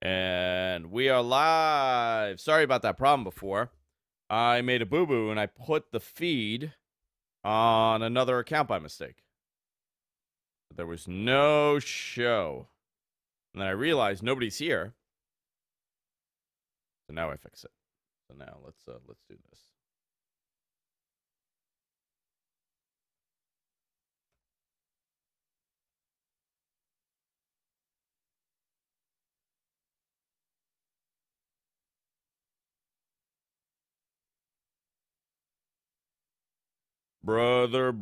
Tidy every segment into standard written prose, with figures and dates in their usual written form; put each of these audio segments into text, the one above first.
And we are live. Sorry about that problem before. I made a boo-boo and I put the feed on another account by mistake. There was no show. And then I realized nobody's here. So now I fix it. So now let's do this. Brother.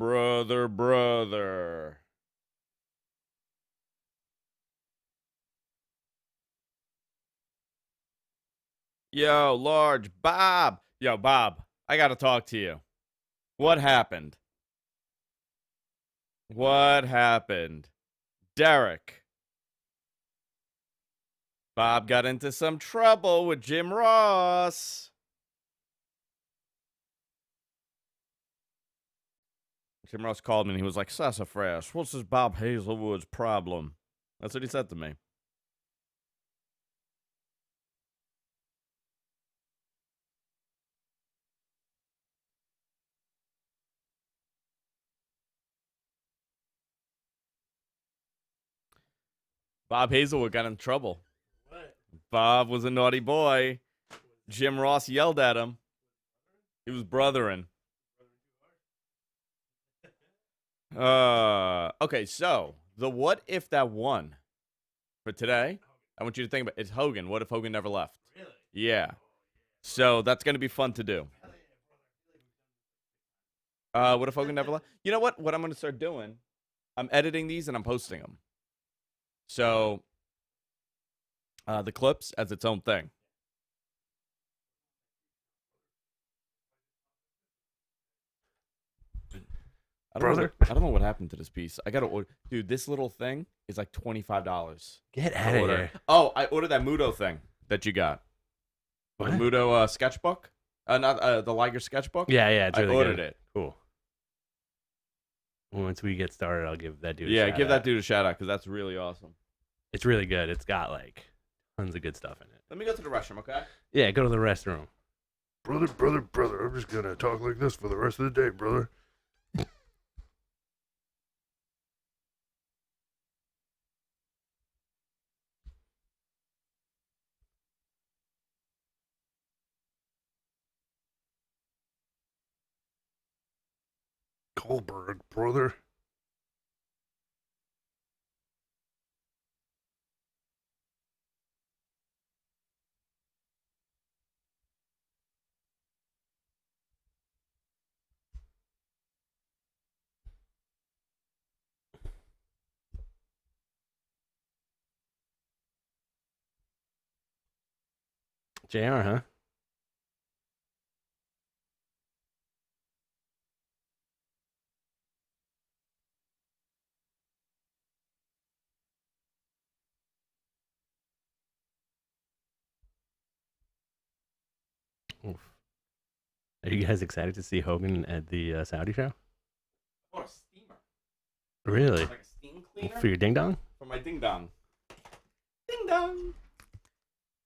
Yo, Large Bob. Yo, Bob, I got to talk to you. What happened? What happened? Derek. Bob got into some trouble with Jim Ross. Jim Ross called me and he was like, Sassafras, what's this Bob Hazelwood's problem? That's what he said to me. Bob Hazelwood got in trouble. What? Bob was a naughty boy. Jim Ross yelled at him. He was brothering. Okay, so the what if that won for today, I want you to think about it's Hogan. What if Hogan never left? Really? Yeah. So that's going to be fun to do. What if Hogan never left? You know what? What I'm going to start doing, I'm editing these and I'm posting them. So the clips as its own thing. I don't know what happened to this piece. I gotta order. Dude, this little thing is like $25. Get out of here. Oh, I ordered that Mudo thing that you got. What? The Mudo sketchbook? Not the Liger sketchbook? Yeah, it's really I ordered good. it. Cool. Once we get started, I'll give that dude Yeah, a shout give out. that dude a shout out because that's really awesome. It's really good. It's got like tons of good stuff in it. Let me go to the restroom, okay? Yeah, go to the restroom. Brother, I'm just gonna talk like this for the rest of the day, brother. Goldberg, brother. JR, huh? Oof. Are you guys excited to see Hogan at the Saudi show? I want a steamer. Really? Like a steam cleaner? For your ding dong? For my ding dong. Ding dong.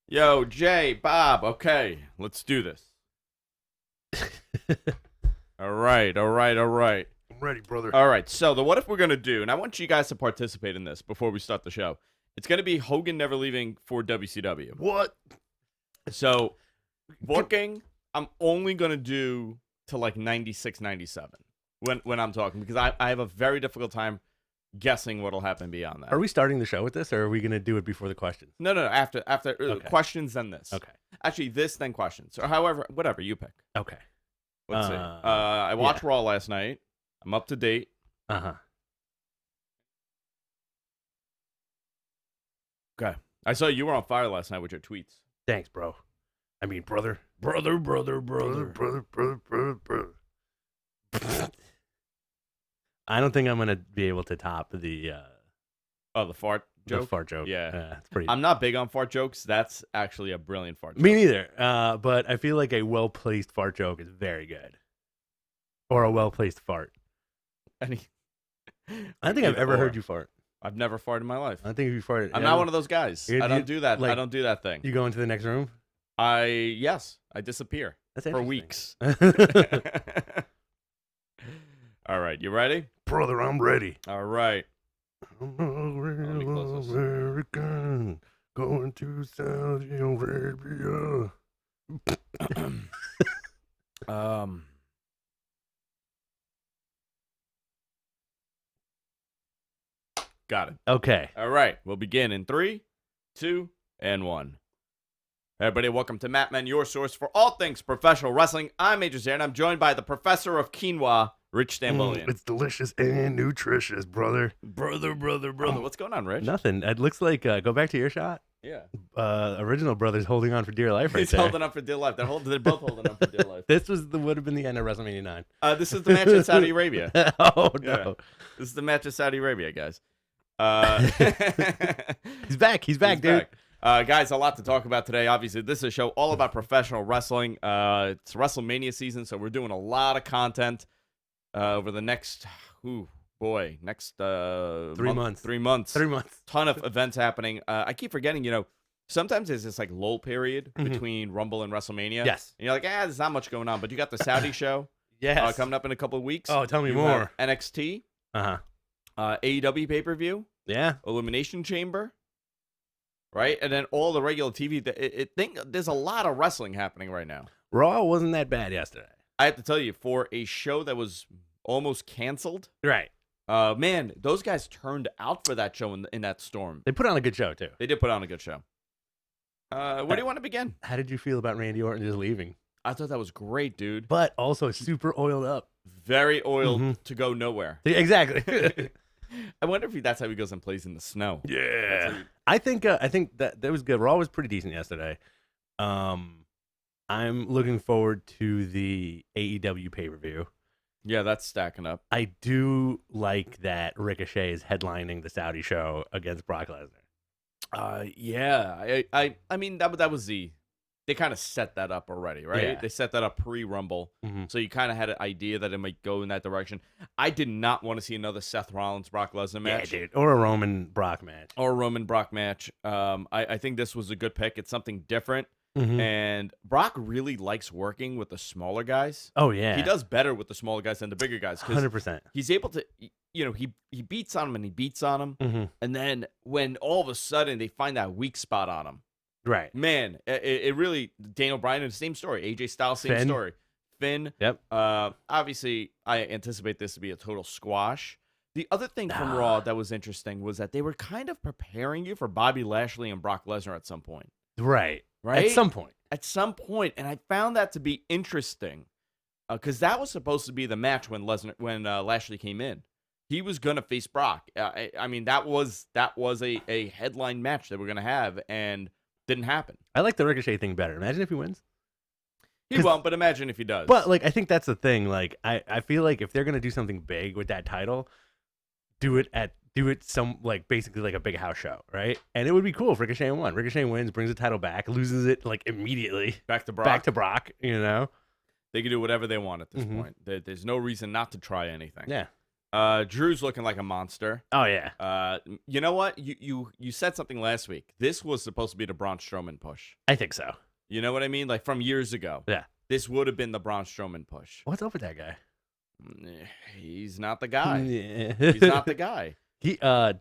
Yo, Jay, Bob, okay, let's do this. All right. I'm ready, brother. All right, so the what if we're going to do, and I want you guys to participate in this before we start the show. It's going to be Hogan never leaving for WCW. What? So, booking, I'm only going to do to like 96, 97 when I'm talking, because I have a very difficult time guessing what'll happen beyond that. Are we starting the show with this, or are we going to do it before the questions? No, after Okay. questions, then this. Okay. Actually, this, then questions. Or however, whatever, you pick. Okay. Let's see. I watched Raw last night. I'm up to date. Uh-huh. Okay. I saw you were on fire last night with your tweets. Thanks, bro. I mean, brother. Brother. I don't think I'm going to be able to top the Oh, the fart joke? The fart joke. Yeah. It's pretty. I'm not big on fart jokes. That's actually a brilliant fart joke. Me neither. But I feel like a well-placed fart joke is very good. Or a well-placed fart. Any... I don't think I've ever Either heard or. you fart. I've never farted in my life. I think if you farted, I'm not one of those guys. You- I don't you- do that. I like- don't do that thing. You go into the next room. Yes, I disappear That's for interesting. weeks. All right, you ready? Brother, I'm ready. All right. I'm a me real close this. American going to Saudi Arabia. Got it. Okay. All right, we'll begin in 3, 2, and 1. Hey everybody, welcome to Matt Men, your source for all things professional wrestling. I'm Major Zare, and I'm joined by the professor of quinoa, Rich Stambolian. It's delicious and nutritious, brother. Brother. What's going on, Rich? Nothing. It looks like go back to your shot. Yeah. Original brothers holding on for dear life right He's there. holding up for dear life. They're both holding up for dear life. This would have been the end of WrestleMania 9. This is the match in Saudi Arabia. Oh no. Yeah. This is the match in Saudi Arabia, guys. He's back. He's back, dude. Guys, a lot to talk about today. Obviously, this is a show all about professional wrestling. It's WrestleMania season, so we're doing a lot of content over the next, next 3 months. 3 months. 3 months. Ton of events happening. I keep forgetting, sometimes there's this like lull period Mhm. between Rumble and WrestleMania. Yes. And you're like, there's not much going on, but you got the Saudi show Yes. coming up in a couple of weeks. Oh, tell me You more. have NXT, Uh-huh. AEW pay-per-view, Yeah. Elimination Chamber, right? And then all the regular TV. There's a lot of wrestling happening right now. Raw wasn't that bad yesterday. I have to tell you, for a show that was almost canceled, Right. man, those guys turned out for that show in that storm. They put on a good show too. They did put on a good show. Where do you want to begin? How did you feel about Randy Orton just leaving? I thought that was great, dude. But also super oiled up. Very oiled Mhm. to go nowhere. Exactly. I wonder if that's how he goes and plays in the snow. Yeah. I think that was good. Raw was pretty decent yesterday. I'm looking forward to the AEW pay-per-view. Yeah, that's stacking up. I do like that Ricochet is headlining the Saudi show against Brock Lesnar. Yeah. I mean that was they kind of set that up already, right? Yeah. They set that up pre-Rumble. Mhm. So you kind of had an idea that it might go in that direction. I did not want to see another Seth Rollins Brock Lesnar match. Yeah, dude. Or a Roman Brock match. Or a Roman Brock match. I think this was a good pick. It's something different. Mhm. And Brock really likes working with the smaller guys. Oh yeah. He does better with the smaller guys than the bigger guys. 'Cause 100%. he's able to, he beats on him and he beats on him. Mhm. And then when all of a sudden they find that weak spot on him, Right. man, it really, Daniel Bryan, same story. AJ Styles, same Finn. story. Finn. Yep. Obviously, I anticipate this to be a total squash. The other thing from Raw that was interesting was that they were kind of preparing you for Bobby Lashley and Brock Lesnar at some point. Right. Right? At some point. At some point, and I found that to be interesting because that was supposed to be the match when Lashley came in. He was gonna face Brock. I mean, that was a headline match that we're gonna have, and didn't happen. I like the Ricochet thing better. Imagine if he wins. He won't, but imagine if he does. But like I think that's the thing. Like I feel like if they're gonna do something big with that title, do it some like basically like a big house show, right? And it would be cool if Ricochet won. Ricochet wins, brings the title back, loses it like immediately back to Brock. back to Brock. You know, They can do whatever they want at this Mhm. point. There's no reason not to try anything. yeah. Drew's looking like a monster. Oh yeah, You know what? You said something last week. This was supposed to be the Braun Strowman push. I think so. You know what I mean? Like from years ago. Yeah. This would have been the Braun Strowman push. What's up with that guy? He's not the guy. Yeah. He's not the guy.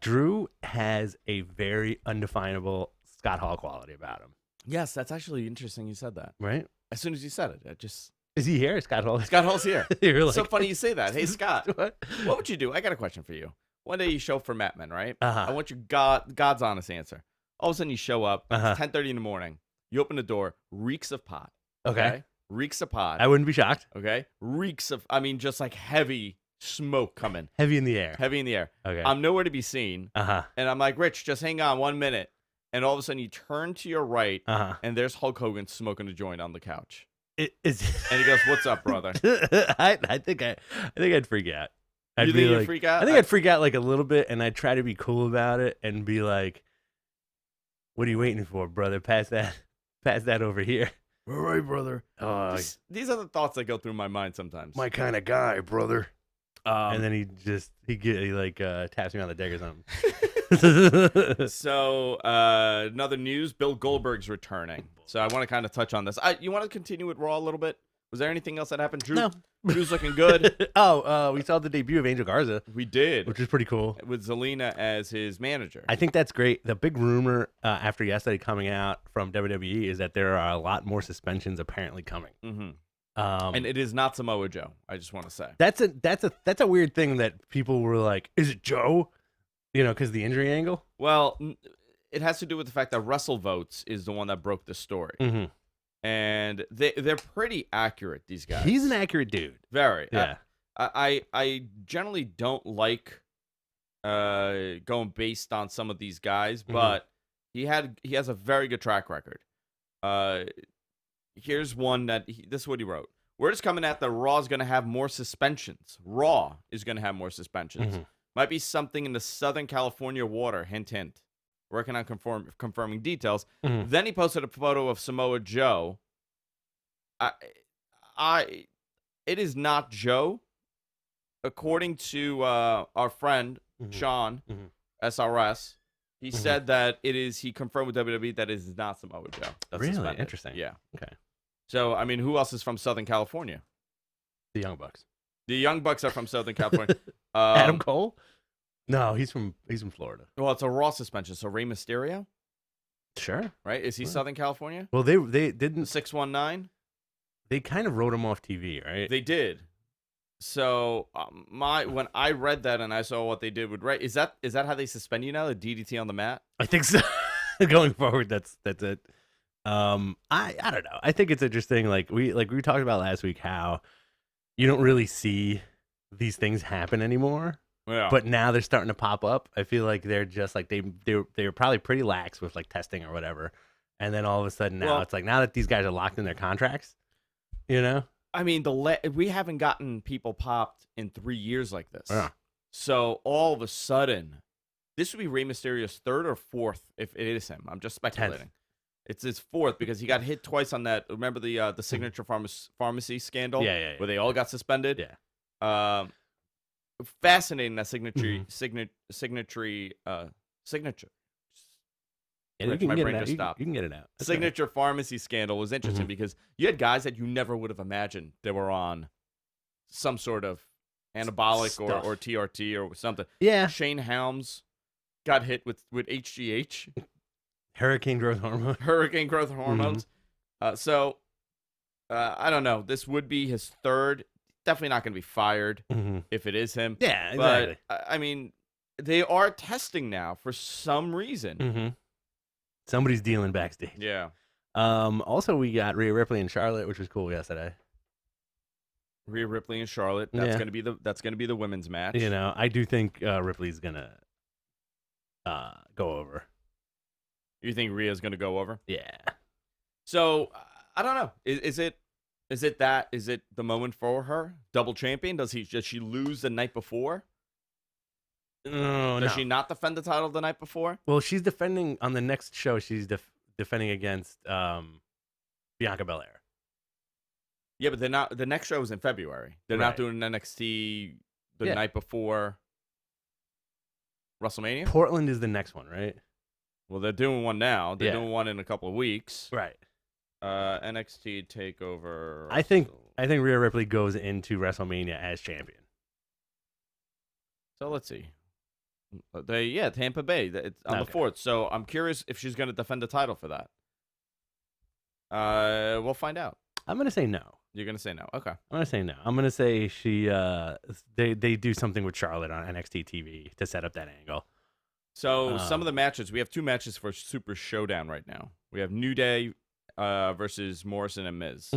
Drew has a very undefinable Scott Hall quality about him, Yes, that's actually interesting you said that. right? As soon as you said it just... Is he here, Scott Hall? Scott Hall's here. You're like, So funny you say that. Hey, Scott, What? what would you do? I got a question for you. One day you show up for Matt Men, right? Uh-huh. I want your God's honest answer. All of a sudden you show up, Uh-huh. it's 10:30 in the morning. You open the door, reeks of pot. Okay. Reeks of pot. I wouldn't be shocked. Okay? Reeks of, just like heavy smoke coming. Heavy in the air. Heavy in the air. Okay. I'm nowhere to be seen. Uh-huh. And I'm like, Rich, just hang on 1 minute. And all of a sudden you turn to your right, Uh-huh. and there's Hulk Hogan smoking a joint on the couch. It is. And he goes, "What's up, brother?" I think I'd freak out. You think you'd freak out? I think I'd freak out like a little bit, and I'd try to be cool about it and be like, "What are you waiting for, brother? Pass that over here." All right, brother. These are the thoughts that go through my mind sometimes. My kind of guy, brother. And then he taps me on the dick or something. So another news: Bill Goldberg's returning. So I want to kind of touch on this. You want to continue with Raw a little bit? Was there anything else that happened? Drew, No. Drew's looking good. We saw the debut of Angel Garza, We did, which is pretty cool. with Zelina as his manager. I think that's great. The big rumor after yesterday coming out from WWE is that there are a lot more suspensions apparently coming. Mm-hmm. And And it is not Samoa Joe. I just want to say that's a weird thing that people were like, "Is it Joe?" Because the injury angle. Well, it has to do with the fact that WrestleVotes is the one that broke the story, Mm-hmm. and they're pretty accurate. These guys. He's an accurate dude. Very. Yeah. I generally don't like going based on some of these guys, but he has a very good track record. Here's one this is what he wrote. We're just coming at the Raw is going to have more suspensions. Raw is going to have more suspensions. Might be something in the Southern California water. Hint, hint. Working on confirming details. Then he posted a photo of Samoa Joe. It is not Joe. According to our friend Sean, SRS, he said that he confirmed with WWE that it is not Samoa Joe. That's Really? suspended. Interesting. Yeah. Okay. So, I mean, who else is from Southern California? The Young Bucks. The Young Bucks are from Southern California. Adam Cole? No, he's from Florida. Well, it's a Raw suspension. So Rey Mysterio, Sure. right? Is he Southern California? Well, they didn't. 619. They kind of wrote him off TV, right? They did. So when I read that and I saw what they did with Rey, is that how they suspend you now? The DDT on the mat? I think so. Going forward, that's it. I don't know. I think it's interesting. Like we talked about last week, how you don't really see these things happen anymore. Yeah. But now they're starting to pop up. I feel like they're just like they were probably pretty lax with like testing or whatever, and then all of a sudden now it's like now that these guys are locked in their contracts, I mean, we haven't gotten people popped in 3 years like this. Yeah. So all of a sudden, this would be Rey Mysterio's third or fourth if it is him. I'm just speculating. 10th. It's his fourth because he got hit twice on that. Remember the signature pharmacy scandal? Yeah. Where they all got suspended? Yeah. Fascinating that signature. Yeah, you can get it out. You can get it out. That's Signature pharmacy scandal was interesting because you had guys that you never would have imagined that were on some sort of anabolic or TRT or something. Yeah. Shane Helms got hit with HGH. Hurricane growth hormone. Hurricane growth hormones. So I don't know. This would be his third. Definitely not going to be fired if it is him. Yeah, exactly. But, I mean, they are testing now for some reason. Somebody's dealing backstage. Yeah. Also, we got Rhea Ripley and Charlotte, which was cool yesterday. Rhea Ripley and Charlotte. That's gonna be the women's match. I do think Ripley's gonna go over. You think Rhea's gonna go over? Yeah. So I don't know. Is it the moment for her? Double champion? Does she lose the night before? Does she not defend the title the night before? Well, she's defending on the next show. She's defending against Bianca Belair. Yeah, but they're not. The next show is in February. They're not doing NXT the night before WrestleMania. Portland is the next one, right? Well, they're doing one now. They're doing one in a couple of weeks. Right. NXT Takeover. I think Rhea Ripley goes into WrestleMania as champion. So let's see. Tampa Bay. It's on the 4th. So I'm curious if she's going to defend the title for that. We'll find out. I'm going to say no. You're going to say no. Okay. I'm going to say no. I'm going to say they do something with Charlotte on NXT TV to set up that angle. So some of the matches, we have 2 matches for Super Showdown right now. We have New Day versus Morrison and Miz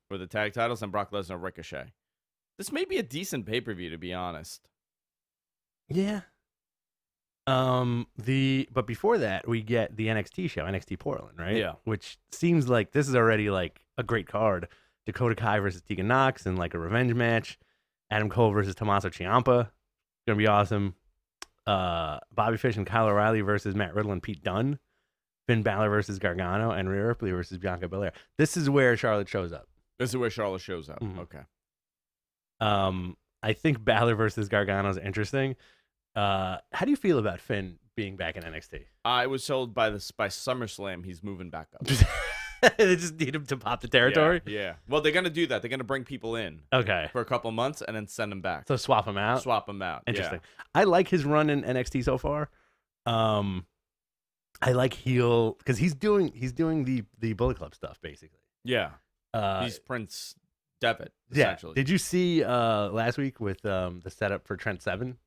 for the tag titles, and Brock Lesnar Ricochet. This may be a decent pay-per-view, to be honest. Yeah. But before that, we get the NXT show, NXT Portland, right? Yeah. Which seems like this is already like a great card. Dakota Kai versus Tegan Nox in like a revenge match. Adam Cole versus Tommaso Ciampa. Gonna be awesome. Bobby Fish and Kyle O'Reilly versus Matt Riddle and Pete Dunne. Finn Balor versus Gargano, and Rhea Ripley versus Bianca Belair. This is where Charlotte shows up. This is where Charlotte shows up. Mhm. Okay. I think Balor versus Gargano is interesting. How do you feel about Finn being back in NXT? I was told by SummerSlam he's moving back up. They just need him to pop the territory. Yeah. Well, they're gonna do that. They're gonna bring people in Okay. for a couple of months and then send them back. So swap him out. Swap them out. Interesting. I like his run in NXT so far. I like heel because he's doing the Bullet Club stuff basically. Yeah. Uh, He's Prince Devitt, yeah. essentially. Did you see last week with the setup for Trent Seven?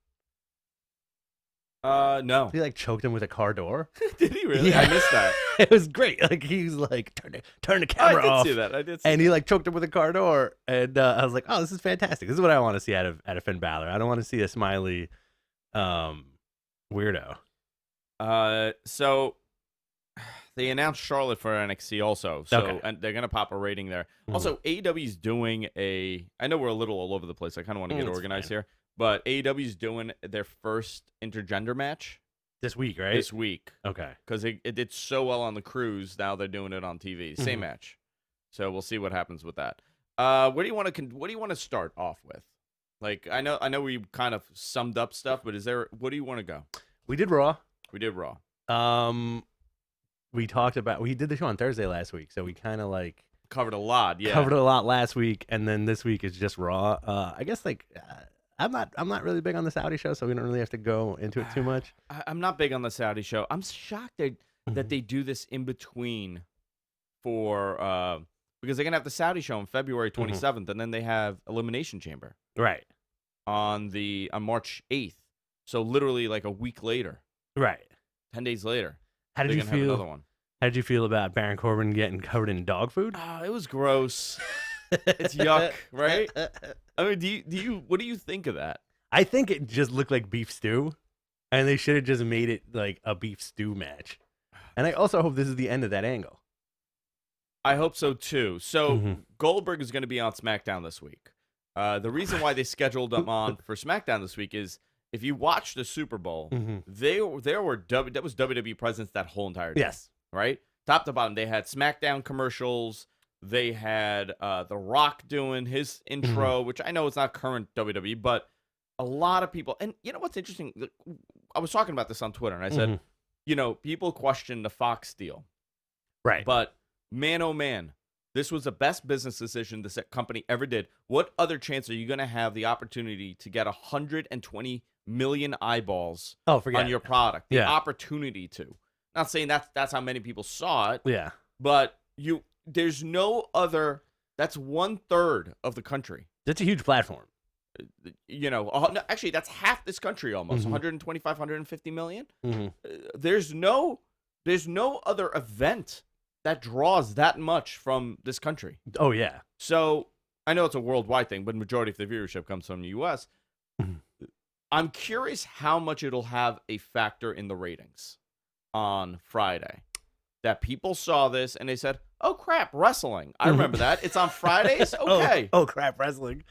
No. He like choked him with a car door. Did he really? Yeah. I missed that. It was great. Like he was like turn the camera I did off. see that. I did see And that. he like choked him with a car door, and I was like, "Oh, this is fantastic! This is what I want to see out of Finn Balor. I don't want to see a smiley, weirdo." So they announced Charlotte for NXT also. So Okay. and they're gonna pop a rating there. Mhm. Also, AEW's doing I know we're a little all over the place. I kind of want to get It's organized fine. here, but AEW's doing their first intergender match This week, right? this week Okay. because it did so well on the cruise. Now they're doing it on TV. Same Mhm. match. So we'll see what happens with that. What do you want to start off with? Like I know we kind of summed up stuff, but what do you want to go? We did Raw. We did Raw. We did the show on Thursday last week, so we kind of like Covered a lot. Yeah. covered a lot last week, and then this week is just Raw. I guess I'm not really big on the Saudi show, so we don't really have to go into it too much. I'm not big on the Saudi show. I'm shocked that they do this in between for because they're gonna have the Saudi show on February 27th, and then they have Elimination Chamber Right. on March 8th. So literally like a week later, Right. 10 days later, How did they're you gonna have another feel? one. How did you feel about Baron Corbin getting covered in dog food? It was gross. It's yuck, right? I mean, what do you think of that? I think it just looked like beef stew, and they should have just made it like a beef stew match. And I also hope this is the end of that angle. I hope so too. So Mhm. Goldberg is going to be on SmackDown this week. The reason why they scheduled him on for SmackDown this week is if you watch the Super Bowl, that was WWE presence that whole entire day. Yes. Right? Top to bottom, they had SmackDown commercials. They had The Rock doing his intro, which I know it's not current WWE, but a lot of people. And you know what's interesting? I was talking about this on Twitter, and I said, people question the Fox deal. Right. But man, oh man, this was the best business decision this company ever did. What other chance are you going to have the opportunity to get 120 million eyeballs on your product? The opportunity to. Not saying that's how many people saw it. Yeah. But there's no other. That's 1/3 of the country. That's a huge platform. No, actually, that's half this country almost. 125, 150 million. There's no other event that draws that much from this country. Oh yeah. So I know it's a worldwide thing, but majority of the viewership comes from the U.S. I'm curious how much it'll have a factor in the ratings on Friday. That people saw this and they said, "Oh crap, wrestling! I remember that. It's on Fridays. Okay. Oh crap, wrestling."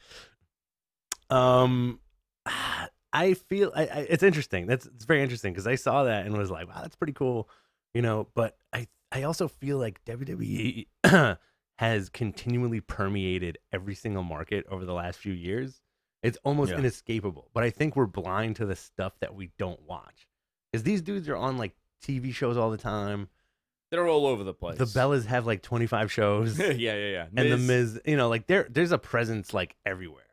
I feel it's interesting. It's very interesting because I saw that and was like, "Wow, that's pretty cool," But I also feel like WWE has continually permeated every single market over the last few years. It's almost inescapable. But I think we're blind to the stuff that we don't watch, because these dudes are on like TV shows all the time. They're all over the place. The Bellas have like 25 shows. yeah. And the Miz, like there's a presence like everywhere,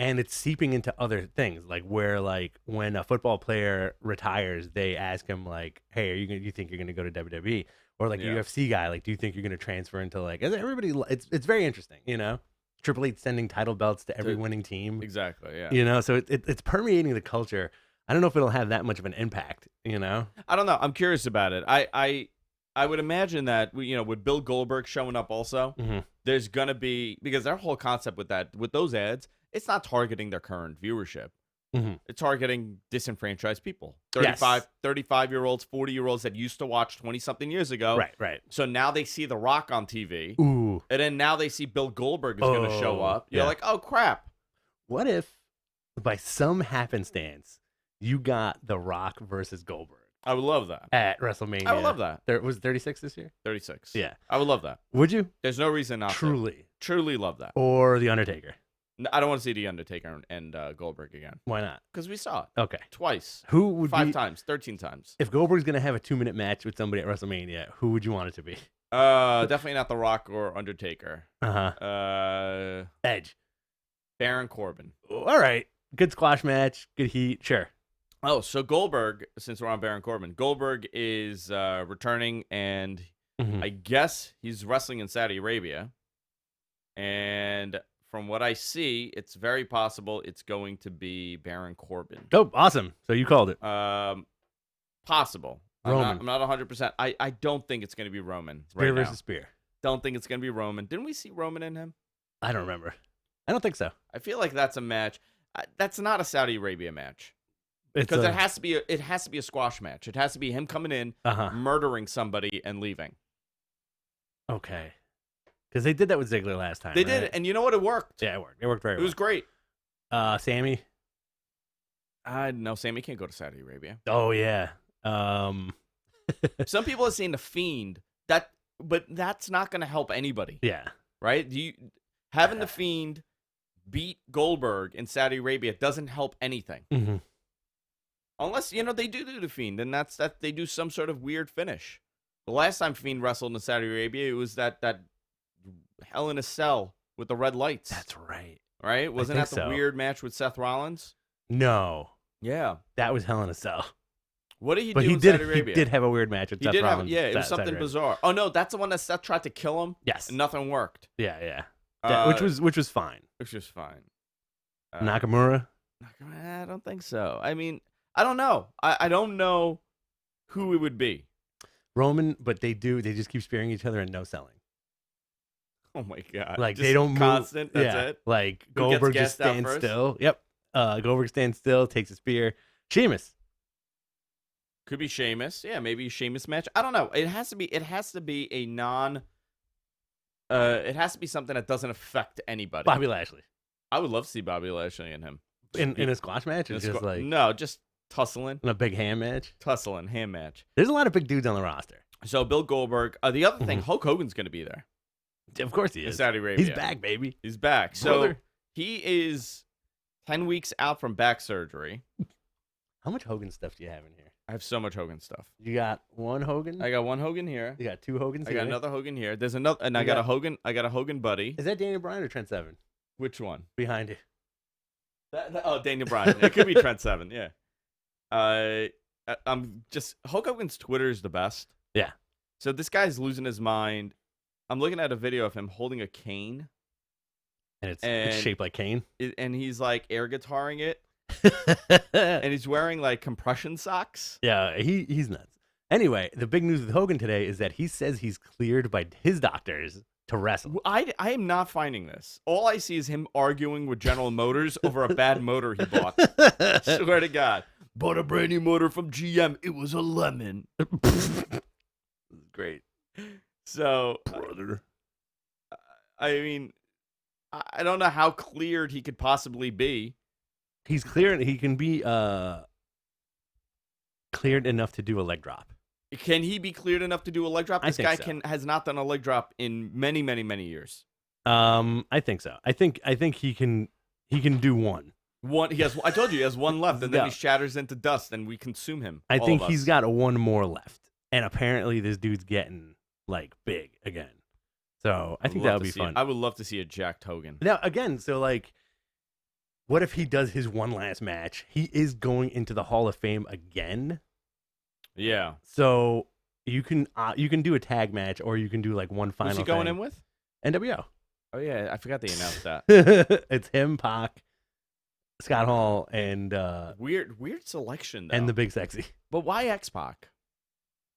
and it's seeping into other things, like where like when a football player retires, they ask him like, "Hey, you think you're gonna go to WWE?" Or like a UFC guy, like, "Do you think you're gonna transfer into like?" Everybody, it's very interesting, Triple H sending title belts to every winning team. Exactly. Yeah. So it's permeating the culture. I don't know if it'll have that much of an impact. I don't know. I'm curious about it. I would imagine that with Bill Goldberg showing up also, there's gonna be, because their whole concept with those ads, it's not targeting their current viewership. It's targeting disenfranchised people, 35-year-olds, 40-year-olds that used to watch 20-something years ago. Right. So now they see The Rock on TV. Ooh. And then now they see Bill Goldberg is going to show up. You're like, oh, crap. What if, by some happenstance, you got The Rock versus Goldberg? I would love that. At WrestleMania. I would love that. There was 36 this year? 36. Yeah. I would love that. Would you? There's no reason not to. Truly love that. Or The Undertaker. I don't want to see The Undertaker and Goldberg again. Why not? Because we saw it Okay. twice. Who would 5 be times, 13 times. if Goldberg's gonna have a 2-minute match with somebody at WrestleMania? Who would you want it to be? Definitely not The Rock or Undertaker. Edge. Baron Corbin. All right. Good squash match. Good heat. Sure. Oh, so Goldberg, since we're on Baron Corbin, Goldberg is returning, and Mhm. I guess he's wrestling in Saudi Arabia. And from what I see, it's very possible it's going to be Baron Corbin. Oh, awesome. So you called it. Possible. Roman. I'm not 100%. I don't think it's going to be Roman Spear right now. versus spear. Don't think it's going to be Roman. Didn't we see Roman in him? I don't remember. I don't think so. I feel like that's a match. That's not a Saudi Arabia match. It's Because it has to be a squash match. It has to be him coming in, Uh-huh. murdering somebody, and leaving. Okay. Because they did that with Ziggler last time. They right? did, and you know what? It worked. Yeah, it worked. It worked very It well. was great. Sammy. No, Sammy can't go to Saudi Arabia. Oh yeah. Some people are saying the Fiend. But that's not going to help anybody, Yeah. right? Having the Fiend beat Goldberg in Saudi Arabia doesn't help anything, Mm-hmm. unless they do the Fiend, and that's that they do some sort of weird finish. The last time Fiend wrestled in Saudi Arabia, it was that Hell in a Cell with the red lights. That's right. right. Wasn't that think the so. weird match with Seth Rollins? No, Yeah. that was Hell in a Cell. What did he But do he in did. Saudi Arabia? He did have a weird match with He Seth did have, Rollins. yeah, it was Saudi something Arabia. bizarre. Oh no, that's the one that Seth tried to kill him. Yes. And nothing worked. Yeah, yeah. Uh, Which was fine. Which was fine. Nakamura. I don't think so. I mean, I don't know. I don't know who it would be. Roman, but they just keep spearing each other and no selling. Oh my god! Like Just they don't constant. move. That's yeah. it. Like Who gets Goldberg just gassed out stands first? still. Yep. Goldberg stands still, takes a spear. Sheamus. Could be Sheamus. Yeah, maybe a Sheamus match. I don't know. It has to be a non. It has to be something that doesn't affect anybody. Bobby Lashley. I would love to see Bobby Lashley and him In a squash match? It's just like no, just tussling, in a big hand match. hand match. There's a lot of big dudes on the roster. So Bill Goldberg. The other thing, Mhm. Hulk Hogan's going to be there Of course he in is. Saudi Arabia. He's back, baby. He's back. So Brother. he is 10 weeks out from back surgery. How much Hogan stuff do you have in here? I have so much Hogan stuff. You got one Hogan? I got one Hogan here. You got two Hogans I here? got another Hogan here. There's another, and I You got got- a Hogan. I got a Hogan buddy. Is that Daniel Bryan or Trent Seven? Which one? Behind you. Oh, Daniel Bryan. It could be Trent Seven. Yeah. I'm just Hulk Hogan's Twitter is the best. Yeah. So this guy's losing his mind. I'm looking at a video of him holding a cane, And it's And- shaped like Kane. and he's like air guitaring it, and he's wearing like compression socks. Yeah, he's nuts. Anyway, the big news with Hogan today is that he says he's cleared by his doctors to wrestle. I am not finding this. All I see is him arguing with General Motors over a bad motor he bought. Swear to God. Bought a brand new motor from GM. It was a lemon. Great. So, Brother. I mean, I don't know how cleared he could possibly be. He's cleared. He can be cleared enough to do a leg drop. Can he be cleared enough to do a leg drop? I This think guy so. has not done a leg drop in many, many, many years. I think so. I think he can do one. I told you he has one left, and then Yeah. he shatters into dust, and we consume him. I all think of he's us. got one more left. And apparently this dude's getting like big again. So I think that would be fun. I would love to see a jacked Hogan. Now again, so like, what if he does his one last match? He is going into the Hall of Fame again. Yeah. So you can do a tag match, or you can do like one final. Who's he going thing. in with? NWO. Oh yeah, I forgot they announced that. It's him, Pac, Scott Hall, and Weird selection though. the Big Sexy, But why X-Pac?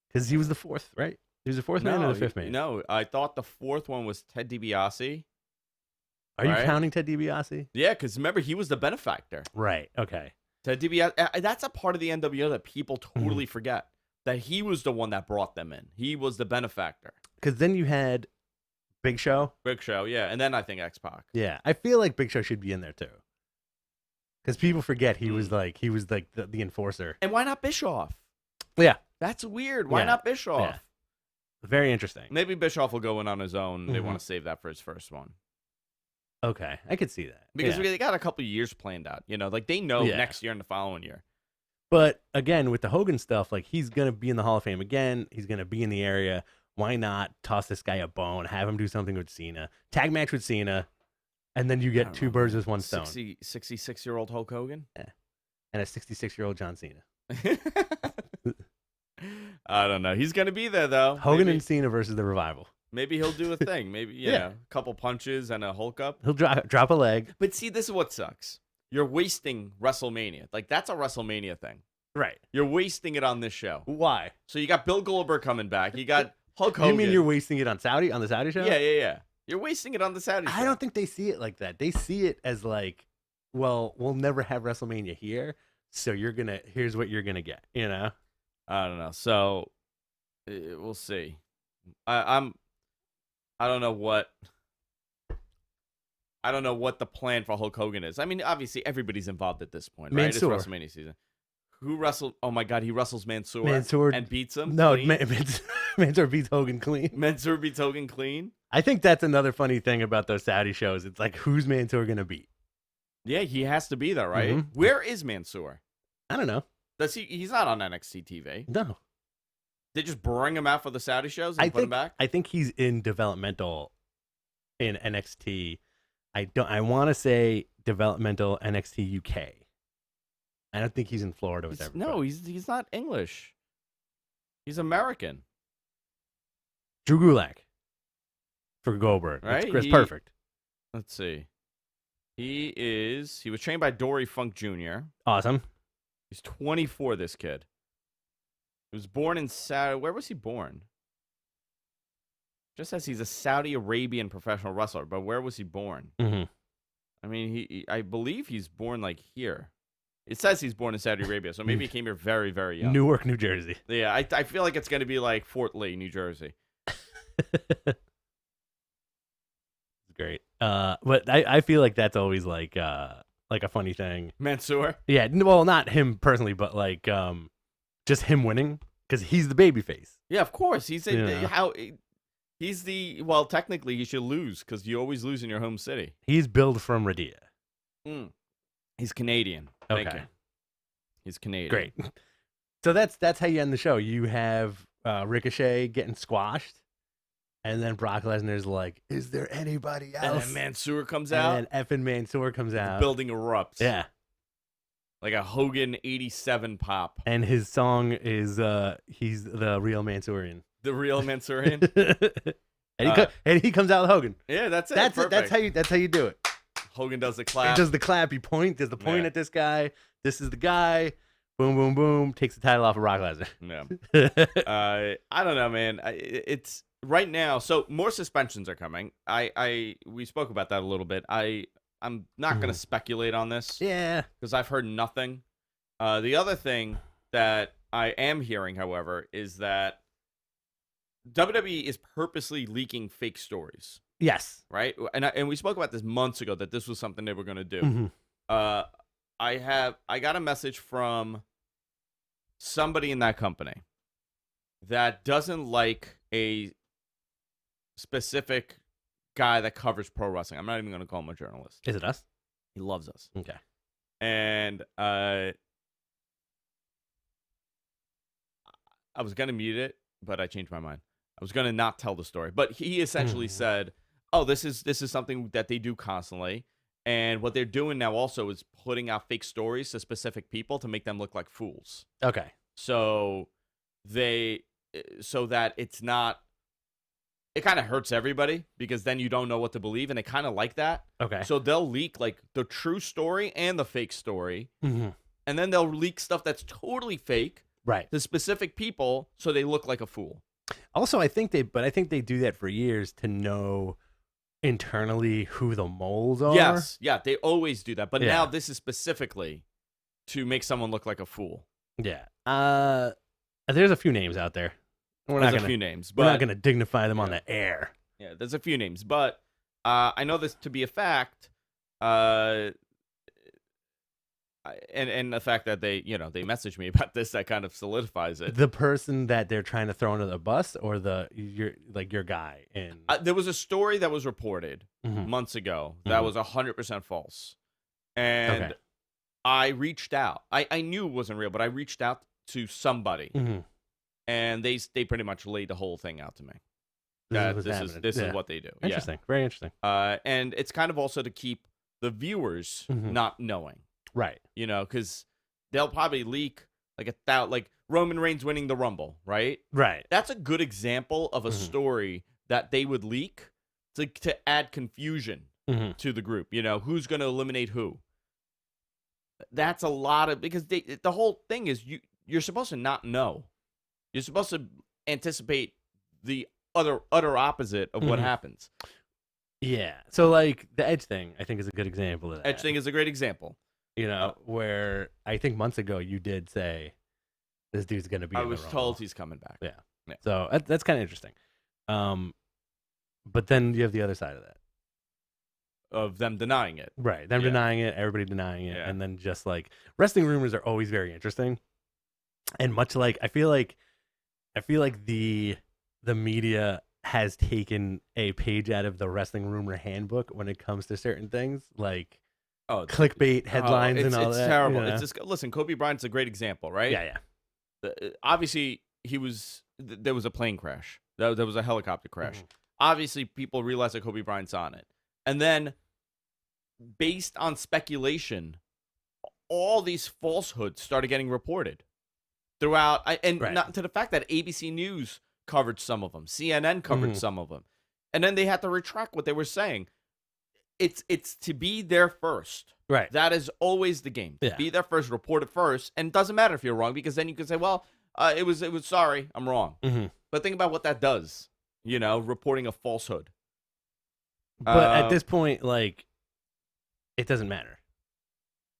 because he was the fourth, right? He was the fourth man or the fifth man. No, I thought the fourth one was Ted DiBiase. Are you right. counting Ted DiBiase? Yeah, because remember he was the benefactor. Right. Okay. Ted DiBiase. That's a part of the NWO that people Mm-hmm. totally forget. That he was the one that brought them in. He was the benefactor. Because then you had Big Show. Big Show, yeah, and then I think X-Pac. Yeah, I feel like Big Show should be in there too. Because people forget he was like the enforcer. And why not Bischoff? Yeah. That's weird. Why Yeah. not Bischoff? Yeah. Very interesting. Maybe Bischoff will go in on his own. They Mhm. want to save that for his first one. Okay, I could see that. Because Yeah. they got a couple of years planned out. Like they know Yeah. next year and the following year. But again, with the Hogan stuff, like he's gonna be in the Hall of Fame again. He's gonna be in the area. Why not toss this guy a bone? Have him do something with Cena. Tag match with Cena, and then you I get don't two know, birds man. with one stone. 66-year-old Hulk Hogan? And a 66-year-old John Cena. I don't know. He's gonna be there though. Hogan maybe, and Cena versus the Revival. maybe he'll do a thing. Maybe Yeah. a couple punches and a Hulk up. He'll drop a leg. But see, this is what sucks. You're wasting WrestleMania. Like that's a WrestleMania thing. Right. You're wasting it on this show. Why? So you got Bill Goldberg coming back. You got Hulk Hogan. You mean you're wasting it on the Saudi show? Yeah. You're wasting it on the Saudi show. I don't think they see it like that. They see it as like, well, we'll never have WrestleMania here, so here's what you're gonna get. I don't know. So we'll see. I don't know what the plan for Hulk Hogan is. I mean, obviously everybody's involved at this point, right? Mansoor. It's WrestleMania season. Who wrestled? Oh my God, he wrestles Mansoor. Mansoor and beats him. No, clean? Mansoor beats Hogan clean. Mansoor beats Hogan clean. I think that's another funny thing about those Saudi shows. It's like, who's Mansoor gonna beat? Yeah, he has to be there, right? Mhm. Where is Mansoor? I don't know. Does he? He's not on NXT TV. No, They just bring him out for the Saudi shows and put him back. I think he's in developmental in NXT. I want to say developmental NXT UK. I don't think he's in Florida with everybody. No, he's not English. He's American. Drew Gulak for Goldberg. Right? That's perfect. Let's see. He was trained by Dory Funk Jr. Awesome. He's 24, this kid. He was born in Saudi. Where was he born? Just says he's a Saudi Arabian professional wrestler, but where was he born? Mm-hmm. I mean, I believe he's born like here. It says he's born in Saudi Arabia, so maybe he came here very, very young. Newark, New Jersey. Yeah, I feel like it's going to be like Fort Lee, New Jersey. Great. But I feel like that's always like a funny thing. Mansoor? Yeah. Well, not him personally, but like just him winning because he's the babyface. Yeah, of course. He's Yeah. well, technically he should lose because you always lose in your home city. He's billed from Rhodesia. He's Canadian. Thank Okay. you. He's Canadian. Great. So that's how you end the show. You have Ricochet getting squashed, and then Brock Lesnar's like, "Is there anybody And else?" then Mansoor comes out. And then effing Mansoor comes The out. building erupts. Yeah. Like a Hogan 87 pop. And his song is he's the real Mansoorian. The real Mansoorian. and he comes out with Hogan. Yeah, that's it. That's it. Perfect. That's how you do it. Hogan does the He clap. does the clap. He does the point Yeah. at this guy. This is the guy. Boom, boom, boom. Takes the title off of Brock Lesnar. Yeah. I don't know, man. It's right now. So more suspensions are coming. We spoke about that a little bit. I'm not going to speculate on this. Yeah. Because I've heard nothing. The other thing that I am hearing, however, is that WWE is purposely leaking fake stories, Yes. right? And we spoke about this months ago that this was something they were going to do. Mhm. I got a message from somebody in that company that doesn't like a specific guy that covers pro wrestling. I'm not even going to call him a journalist. Is it us? He loves us. Okay. And I was going to mute it, but I changed my mind. I was going to not tell the story. But he essentially said, oh, this is something that they do constantly. And what they're doing now also is putting out fake stories to specific people to make them look like fools. Okay. So that it's not, it kind of hurts everybody because then you don't know what to believe. And they kind of like that. Okay. So they'll leak like the true story and the fake story. Mm-hmm. And then they'll leak stuff that's totally fake Right. to specific people so they look like a fool. Also, I think they do that for years to know internally who the moles are. Yes. Yeah, they always do that. But Yeah. now this is specifically to make someone look like a fool. Yeah. There's a few names out there. There's a few names. We're But not going to dignify them on the air. yeah, there's a few names. But I know this to be a fact. And the fact that they messaged me about this, that kind of solidifies it. The person that they're trying to throw under the bus, or your guy in. There was a story that was reported months ago that was 100% false, and I reached out. I knew it wasn't real, but I reached out to somebody, and they pretty much laid the whole thing out to me. This is what they do. Interesting, very interesting. And it's kind of also to keep the viewers not knowing. Right. Because they'll probably leak like Roman Reigns winning the Rumble, right? Right. That's a good example of a story that they would leak to add confusion to the group. Who's going to eliminate who? That's a lot of, because the whole thing is you're supposed to not know. You're supposed to anticipate the utter opposite of what happens. Yeah. So like the Edge thing, I think, is a good example of that. Edge thing is a great example. Where I think months ago you did say this dude's going to be. I was told he's coming back. Yeah. So that's kind of interesting. But then you have the other side of that. Of them denying it. Right. Them denying it, everybody denying it. Yeah. And then just like wrestling rumors are always very interesting. And much like I feel like the media has taken a page out of the wrestling rumor handbook when it comes to certain things, like clickbait headlines and all that. It's terrible. It's just, listen, Kobe Bryant's a great example, right? Yeah. Obviously, there was a plane crash. There was a helicopter crash. Obviously, people realized that Kobe Bryant's on it. And then, based on speculation, all these falsehoods started getting reported throughout. Not to the fact that ABC News covered some of them. CNN covered some of them. And then they had to retract what they were saying. It's to be there first. Right. That is always the game. Yeah. Be there first, report it first, and it doesn't matter if you're wrong, because then you can say, well, it was sorry, I'm wrong. But think about what that does, reporting a falsehood. But at this point, like, it doesn't matter.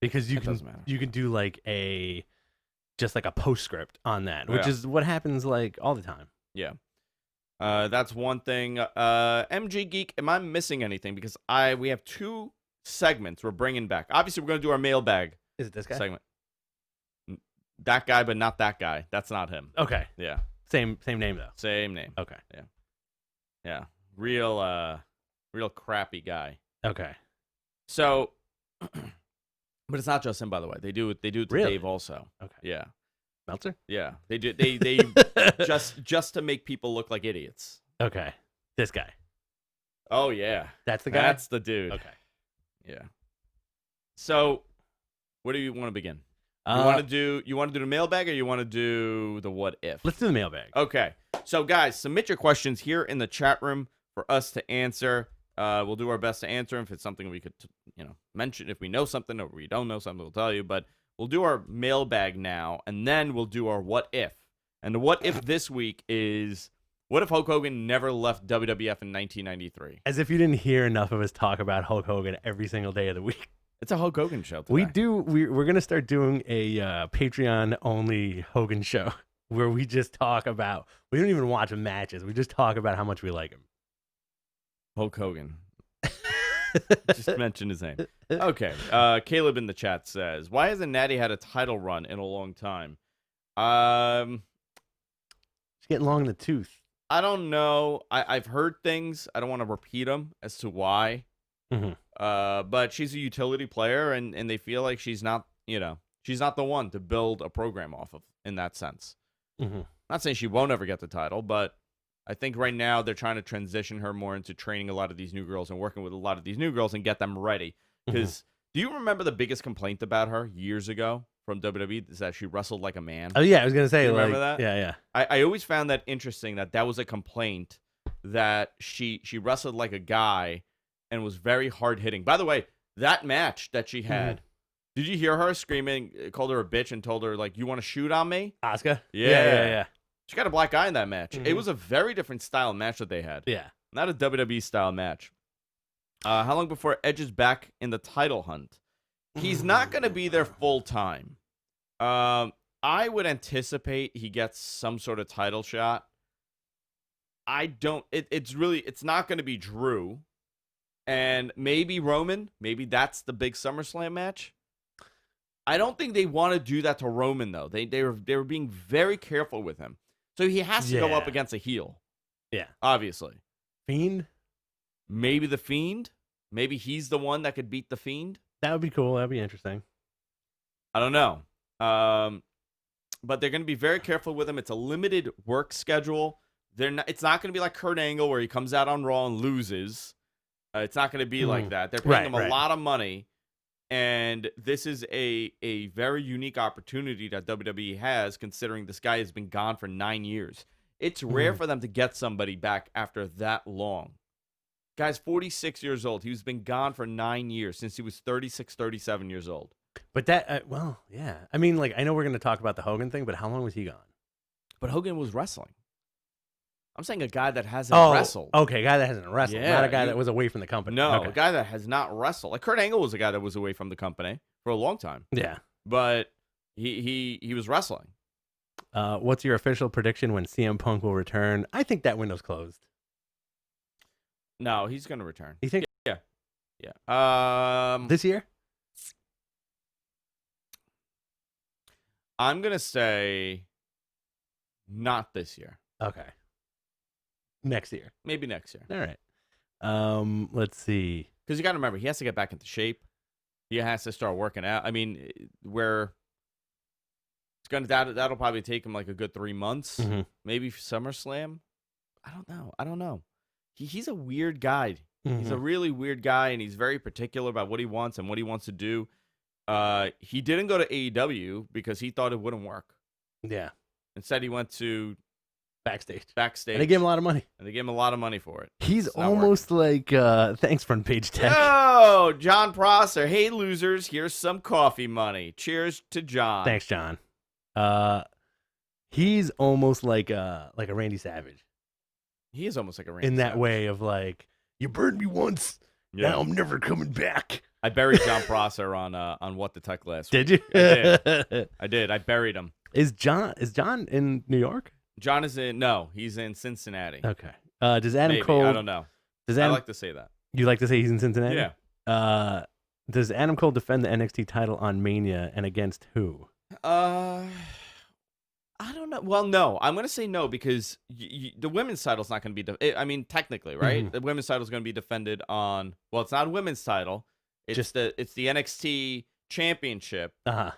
Because you can do like a postscript on that, which is what happens like all the time. Yeah. That's one thing. MG Geek, am I missing anything? Because we have 2 segments we're bringing back. Obviously, we're going to do our mailbag. Is it this guy? Segment. That guy, but not that guy. That's not him. Okay. Yeah. Same name though. Same name. Okay. Yeah. Real crappy guy. Okay. So, but it's not just him, by the way. They do it to Dave also. Okay. Yeah. Meltzer? Yeah. They do. They just to make people look like idiots. Okay. This guy. Oh yeah. That's the guy. That's the dude. Okay. Yeah. So, where do you want to begin? You want to do the mailbag, or you want to do the what if? Let's do the mailbag. Okay. So, guys, submit your questions here in the chat room for us to answer. We'll do our best to answer them. If it's something we could, mention, if we know something or we don't know something, we'll tell you. But we'll do our mailbag now, and then we'll do our what if. And the what if this week is, what if Hulk Hogan never left WWF in 1993? As if you didn't hear enough of us talk about Hulk Hogan every single day of the week. It's a Hulk Hogan show today. We're going to start doing a Patreon-only Hogan show where we just talk about, we don't even watch matches. We just talk about how much we like him. Hulk Hogan. Just mention his name. Okay. Caleb in the chat says, why hasn't Natty had a title run in a long time? She's getting long in the tooth. I don't know. I've heard things. I don't want to repeat them as to why. But she's a utility player, and they feel like she's not the one to build a program off of in that sense. Not saying she won't ever get the title, but I think right now they're trying to transition her more into training a lot of these new girls and working with a lot of these new girls and get them ready. Because do you remember the biggest complaint about her years ago from WWE is that she wrestled like a man? Oh yeah, I was gonna say. You remember that? Yeah. I always found that interesting that was a complaint, that she wrestled like a guy and was very hard hitting. By the way, that match that she had, did you hear her screaming, called her a bitch and told her, like, you want to shoot on me? Asuka? Yeah. She got a black eye in that match. It was a very different style match that they had. Yeah. Not a WWE style match. How long before Edge is back in the title hunt? He's not going to be there full time. I would anticipate he gets some sort of title shot. It's not going to be Drew. And maybe Roman. Maybe that's the big SummerSlam match. I don't think they want to do that to Roman though. They were being very careful with him, so he has to go up Yeah. against a heel. Yeah. Obviously, Fiend? maybe the Fiend. Maybe he's the one that could beat the Fiend. That would be cool. That would be interesting. I don't know. But they're going to be very careful with him. It's a limited work schedule. It's not going to be like Kurt Angle where he comes out on Raw and loses. It's not going to be like that. They're paying him a lot of money, and this is a very unique opportunity that WWE has, considering this guy has been gone for 9 years. It's rare for them to get somebody back after that long. Guy's 46 years old. He's been gone for 9 years, since he was 36, 37 years old. But that, well, yeah. I mean, like, I know we're going to talk about the Hogan thing, but how long was he gone? But Hogan was wrestling. I'm saying a guy that hasn't wrestled. Okay, a guy that hasn't wrestled, Yeah, not a guy that was away from the company. No, Okay. a guy that has not wrestled. Like Kurt Angle was a guy that was away from the company for a long time. Yeah. But he was wrestling. What's your official prediction when CM Punk will return? I think that window's closed. No, he's going to return. You think? Yeah. This year? I'm going to say not this year. Okay. Next year. Maybe next year. All right. Let's see. Because you got to remember, he has to get back into shape. He has to start working out. I mean, that'll probably take him like a good 3 months. Mhm. Maybe SummerSlam. I don't know. He's a weird guy. He's a really weird guy, and he's very particular about what he wants and what he wants to do. He didn't go to AEW because he thought it wouldn't work. Yeah. Instead, he went to Backstage. Backstage. And they gave him a lot of money. And they gave him a lot of money for it. He's It's not almost like, thanks, Front Page Tech. Oh, John Prosser. Hey, losers, here's some coffee money. Cheers to John. Thanks, John. He's almost like a Randy Savage. He is almost like a Randy in that Savage. way of like, you burned me once, now I'm never coming back. I buried John Prosser on What the Tech last week. Did you? I did. I buried him. Is John in New York? John is he's in Cincinnati. Okay. Does Adam Maybe. Cole? I don't know. Does I Adam? like to say that. You like to say he's in Cincinnati? Yeah. Does Adam Cole defend the NXT title on Mania and against who? I don't know. Well, no. I'm going to say no because the women's title's not going to be. I mean, technically, right? The women's title's going to be defended on. Well, it's not a women's title. It's the NXT Championship. For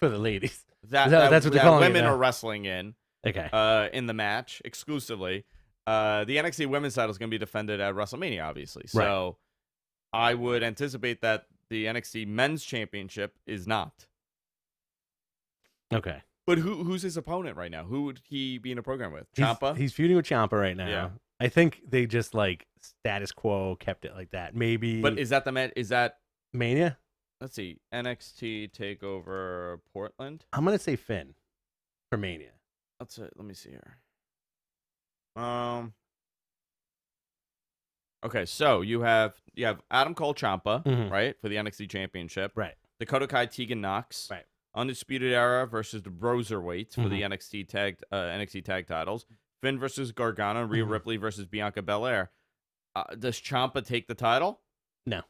the ladies. That's what they're calling women it now. are wrestling in. Okay. In the match exclusively. The NXT women's title is going to be defended at WrestleMania, obviously. So I would anticipate that the NXT men's championship is not. Okay. But who's his opponent right now? Who would he be in a program with? Ciampa? He's feuding with Ciampa right now. Yeah. I think they just like status quo kept it like that. Maybe. But is that the man? Is that Mania? Let's see. NXT Takeover Portland. I'm gonna say Finn for Mania. Let me see here. Okay, so you have Adam Cole Ciampa, right, for the NXT Championship. Right. Dakota Kai Tegan Knox. Right. Undisputed Era versus the Broserweights for the NXT tag titles. Finn versus Gargano. Rhea Ripley versus Bianca Belair. Does Ciampa take the title? No.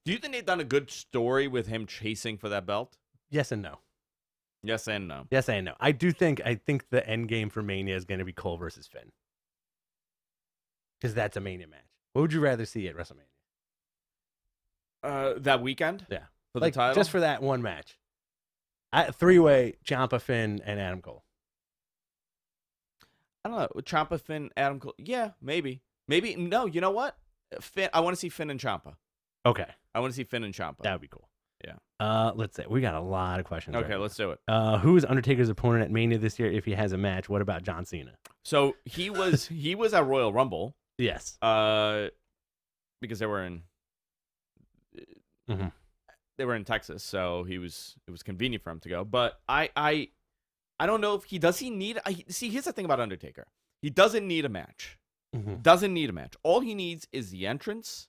Do you think they've done a good story with him chasing for that belt? Yes and no. Yes and no. Yes and no. I think the end game for Mania is going to be Cole versus Finn. Because that's a Mania match. What would you rather see at WrestleMania? That weekend? Yeah. For like, the title? just for that one match. Three-way, Ciampa, Finn, and Adam Cole. I don't know. Ciampa, Finn, Adam Cole. Yeah, maybe. Maybe. No, you know what? Finn. I want to see Finn and Ciampa. Okay. I want to see Finn and Ciampa. That would be cool. Yeah. Let's say we got a lot of questions. Okay, let's do it. Who is Undertaker's opponent at Mania this year if he has a match? What about John Cena? So he was at Royal Rumble. Yes. Because they were in Texas, so it was convenient for him to go. But I don't know if he need. See, here's the thing about Undertaker. He doesn't need a match. Doesn't need a match. All he needs is the entrance,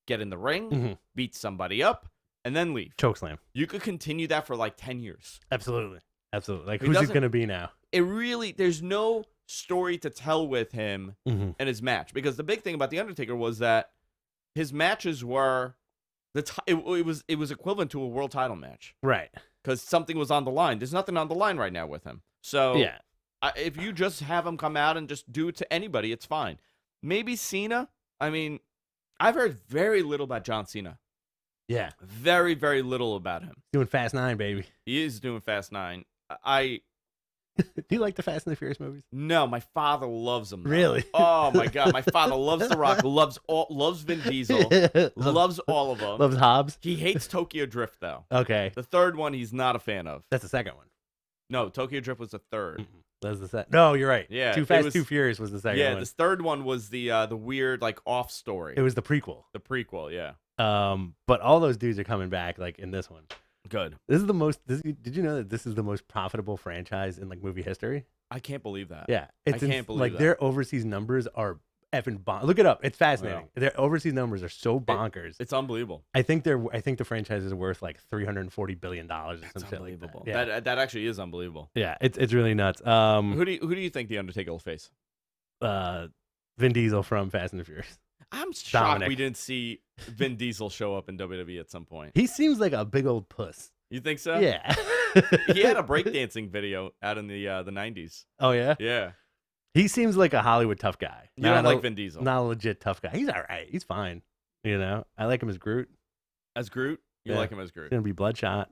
get in the ring, beat somebody up, and then leave. Chokeslam. You could continue that for like 10 years. Absolutely. Like, who's he going to be now? There's no story to tell with him and his match. Because the big thing about The Undertaker was that his matches were It was equivalent to a world title match Right. because something was on the line. There's nothing on the line right now with him. So Yeah. if you just have him come out and just do it to anybody, it's fine. Maybe Cena. I mean, I've heard very little about John Cena. Yeah. Very, very little about him. Doing Fast 9, baby. He is doing Fast 9. Do you like the Fast and the Furious movies? No, my father loves them. Really? Oh my God, my father loves The Rock, loves Vin Diesel, loves all of them. Loves Hobbs. He hates Tokyo Drift though. Okay. The third one he's not a fan of. That's the second one. No, Tokyo Drift was the third. That's the second. No, you're right. Yeah, Too Fast, Too Furious was the second one. Yeah, this third one was the weird like off story. It was the prequel. The prequel, yeah. But all those dudes are coming back like in this one. Good. This is the most. Did you know that this is the most profitable franchise in like movie history? I can't believe that. Yeah, I can't believe like that. Their overseas numbers are effing look it up. It's fascinating. Their overseas numbers are so bonkers. It's unbelievable. I think the franchise is worth like $340 billion or That's some shit like unbelievable. that. Yeah. That actually is unbelievable. Yeah, it's really nuts. Who do you think the Undertaker will face? Vin Diesel from Fast and the Furious. I'm shocked Dominic. we didn't see Vin Diesel show up in WWE at some point. He seems like a big old puss. You think so? Yeah. He had a breakdancing video out in the 90s. Oh yeah. Yeah. He seems like a Hollywood tough guy. You don't like Vin Diesel. Not a legit tough guy. He's all right. He's fine. You know, I like him as Groot. As Groot? You Yeah. like him as Groot. It's gonna be Bloodshot.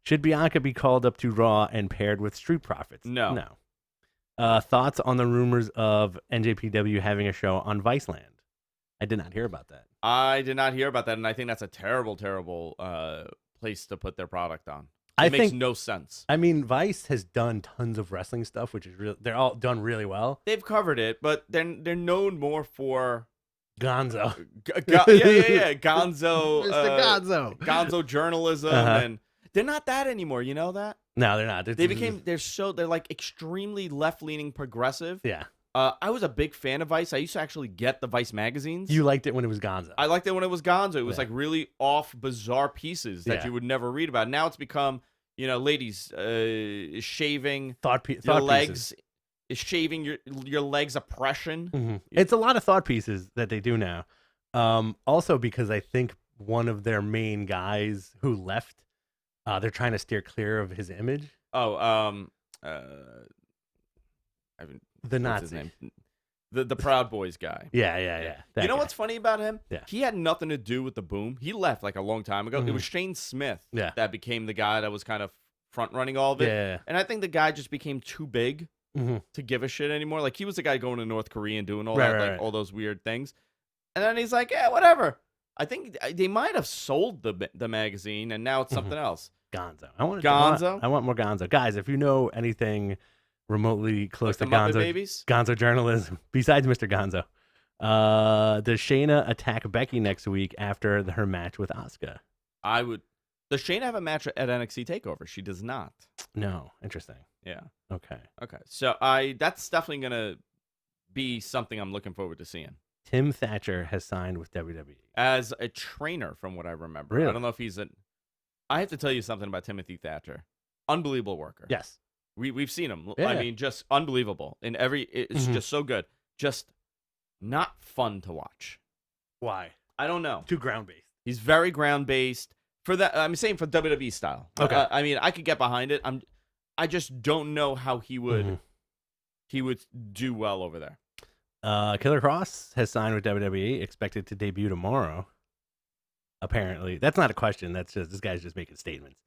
Should Bianca be called up to Raw and paired with Street Profits? No. No. Thoughts on the rumors of NJPW having a show on Viceland? I did not hear about that. I did not hear about that, and I think that's a terrible, terrible place to put their product on. I It makes think- no sense. I mean, Vice has done tons of wrestling stuff, which is real. They're all done really well. They've covered it, but they're known more for Gonzo. yeah. Gonzo, Mr. Gonzo. Gonzo journalism, Uh-huh. and they're not that anymore. You know that? No, they're not. They're like extremely left leaning progressive. Yeah. I was a big fan of Vice. I used to actually get the Vice magazines. You liked it when it was Gonzo. I liked it when it was Gonzo. It was Yeah. like really off, bizarre pieces that Yeah. you would never read about. Now it's become, ladies shaving thought your legs, pieces. is shaving your legs oppression. Mhm. It's a lot of thought pieces that they do now. Also because I think one of their main guys who left, they're trying to steer clear of his image. Oh, I haven't. The What's his Nazi. name? The Proud Boys guy. Yeah. That You know guy. what's funny about him? Yeah. He had nothing to do with the boom. He left like a long time ago. It was Shane Smith Yeah. that became the guy that was kind of front running all of it. Yeah. And I think the guy just became too big Mhm. to give a shit anymore. Like he was the guy going to North Korea and doing all Right, that, right, like right. all those weird things. And then he's like, yeah, whatever. I think they might have sold the magazine, and now it's something else. Gonzo. I want Gonzo? I want more Gonzo. Guys, if you know anything remotely close Like to the Muppet Gonzo Babies? Gonzo journalism, besides Mr. Gonzo, does Shayna attack Becky next week after her match with Asuka? I would. Does Shayna have a match at NXT Takeover? She does not. No. Interesting. Yeah. Okay. Okay. So that's definitely gonna be something I'm looking forward to seeing. Tim Thatcher has signed with WWE. As a trainer, from what I remember. Really? I don't know if he's I have to tell you something about Timothy Thatcher. Unbelievable worker. Yes. We've seen him. Yeah. I mean, just unbelievable. It's Mhm. just so good. Just not fun to watch. Why? I don't know. Too ground based. He's very ground based. For that, I'm saying for WWE style. Okay. I mean, I could get behind it. I just don't know how he would do well over there. Killer Cross has signed with WWE, expected to debut tomorrow. Apparently, that's not a question. That's just this guy's just making statements.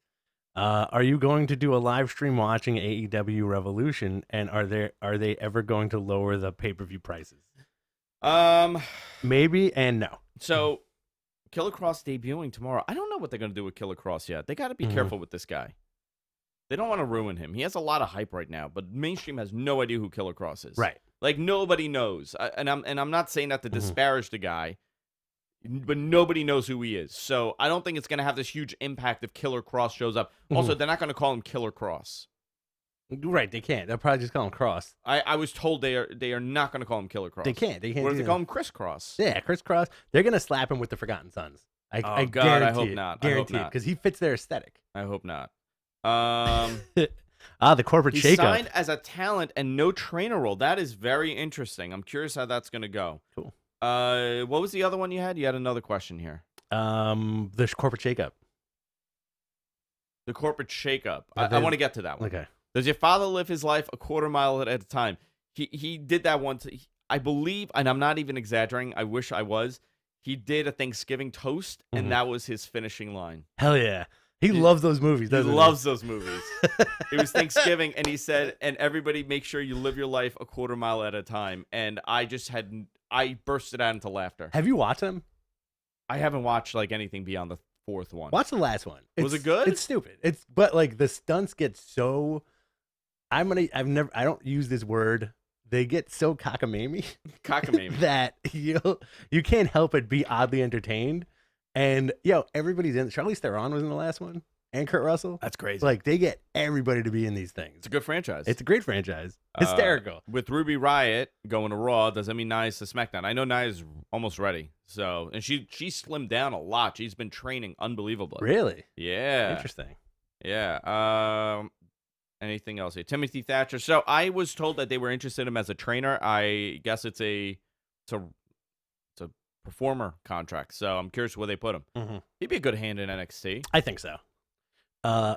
Are you going to do a live stream watching AEW Revolution? And are they ever going to lower the pay-per-view prices? Maybe and no. So Killer Cross debuting tomorrow. I don't know what they're gonna do with Killer Cross yet. They got to be careful with this guy. They don't want to ruin him. He has a lot of hype right now, but mainstream has no idea who Killer Cross is. Right. Like nobody knows. And I'm not saying that to disparage the guy, but nobody knows who he is. So I don't think it's gonna have this huge impact if Killer Cross shows up. Also, they're not gonna call him Killer Cross. Right. They can't. They'll probably just call him Cross. I was told they are not gonna call him Killer Cross. They can't. They can't. What if do they call that. him Chris Cross? Yeah, Chris Cross. They're gonna slap him with the Forgotten Sons. I God, I guarantee hope it. not. I hope Guarantee it not. because he fits their aesthetic. I hope not. The corporate He's shakeup. signed as a talent and no trainer role. That is very interesting. I'm curious how that's going to go. Cool. What was the other one you had? You had another question here. The corporate shakeup. The corporate shakeup. But I want to get to that one. Okay. Does your father live his life a quarter mile at a time? He did that once. I believe, and I'm not even exaggerating. I wish I was. He did a Thanksgiving toast, and that was his finishing line. Hell yeah. He loves those movies, doesn't he? He loves those movies. It was Thanksgiving, and he said, and everybody make sure you live your life a quarter mile at a time. And I bursted out into laughter. Have you watched them? I haven't watched like anything beyond the fourth one. Watch the last one. Was it good? It's stupid. But like the stunts get so I don't use this word. They get so cockamamie. Cockamamie. That you can't help but be oddly entertained. And everybody's in. Charlize Theron was in the last one, and Kurt Russell. That's crazy. Like they get everybody to be in these things. It's a good franchise. It's a great franchise. Hysterical. With Ruby Riott going to Raw, does that mean Nia's to SmackDown? I know Nia's almost ready. So, and she slimmed down a lot. She's been training unbelievably. Really? Yeah. Interesting. Yeah. Anything else here? Timothy Thatcher. So I was told that they were interested in him as a trainer. I guess it's a performer contract. So I'm curious where they put him. Mm-hmm. He'd be a good hand in NXT. I think so.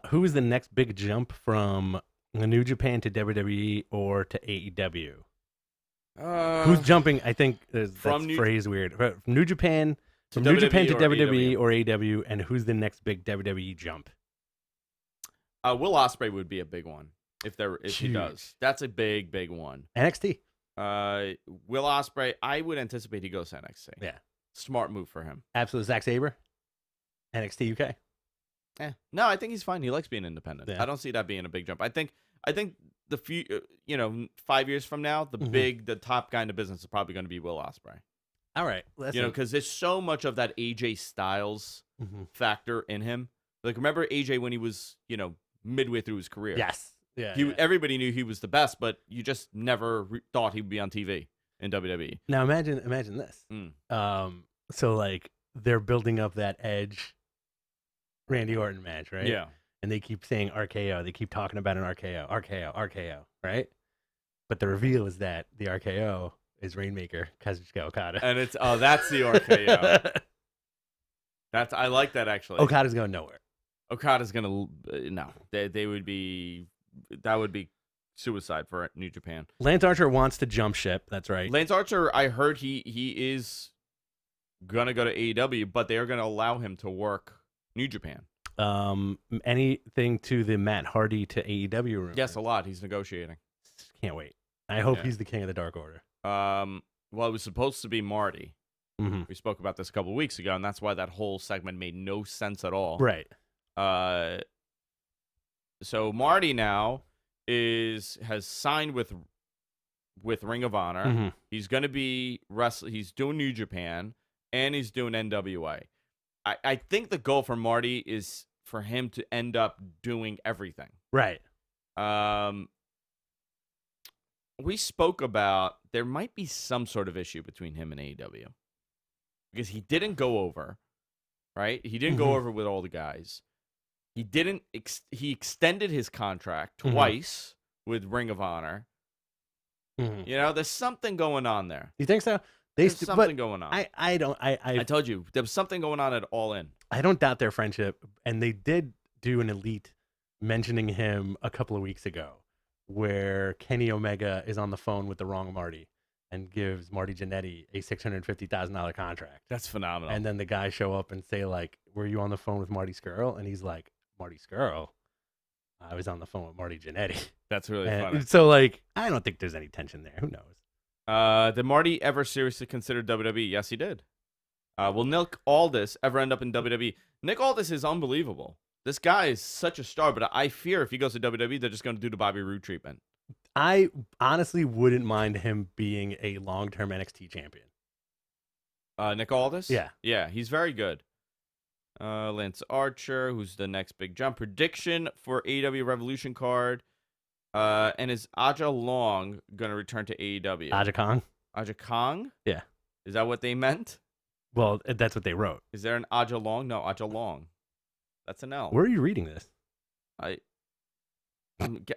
Who is the next big jump from New Japan to WWE or to AEW? Who's jumping? I think that's phrase weird. From New Japan to WWE or AEW, and who's the next big WWE jump? Will Ospreay would be a big one if he does. That's a big one. NXT. Will Ospreay, I would anticipate he goes to NXT. Yeah. Smart move for him. Absolute Zack Sabre. NXT UK. No, I think he's fine. He likes being independent. Yeah. I don't see that being a big jump. I think the few 5 years from now, the top guy in the business is probably going to be Will Ospreay. All right. Because there's so much of that AJ Styles factor in him. Like remember AJ when he was, midway through his career. Yes. Yeah. Everybody knew he was the best, but you just never thought he would be on TV in WWE. Now imagine this. So like they're building up that Edge Randy Orton match, right? Yeah. And they keep saying RKO. They keep talking about an RKO, right? But the reveal is that the RKO is Rainmaker Kazuchika Okada. And it's that's the RKO. I like that actually. Okada's going nowhere. Okada's gonna no. They would be that would be suicide for New Japan. Lance Archer wants to jump ship. That's right. Lance Archer, I heard he is gonna go to AEW, but they are gonna allow him to work New Japan. Anything to the Matt Hardy to AEW room? Yes, a lot. He's negotiating. Can't wait. I hope he's the king of the Dark Order. Well, it was supposed to be Marty. Mm-hmm. We spoke about this a couple of weeks ago, and that's why that whole segment made no sense at all. Right. So Marty now has signed with Ring of Honor. Mm-hmm. He's going to be wrestling. He's doing New Japan, and he's doing NWA. I think the goal for Marty is for him to end up doing everything. Right. We spoke about there might be some sort of issue between him and AEW because he didn't go over, right? He didn't go over with all the guys. He didn't. He extended his contract twice with Ring of Honor. There's something going on there. You think so? There's something going on. I told you there was something going on at All In. I don't doubt their friendship, and they did do an Elite mentioning him a couple of weeks ago, where Kenny Omega is on the phone with the wrong Marty and gives Marty Jannetty a $650,000 contract. That's phenomenal. And then the guys show up and say like, "Were you on the phone with Marty Skrull?" And he's like, "Marty Skrull? I was on the phone with Marty Jannetty." That's really funny. So like, I don't think there's any tension there. Who knows? Did Marty ever seriously consider WWE? Yes, he did. Will Nick Aldis ever end up in WWE? Nick Aldis is unbelievable. This guy is such a star, but I fear if he goes to WWE, they're just going to do the Bobby Roode treatment. I honestly wouldn't mind him being a long-term NXT champion. Nick Aldis? Yeah. Yeah, he's very good. Lance Archer, who's the next big jump. Prediction for AEW Revolution card. And is Aja Long going to return to AEW? Aja Kong? Aja Kong? Yeah. Is that what they meant? Well, that's what they wrote. Is there an Aja Long? No, Aja Long. That's an L. Where are you reading this?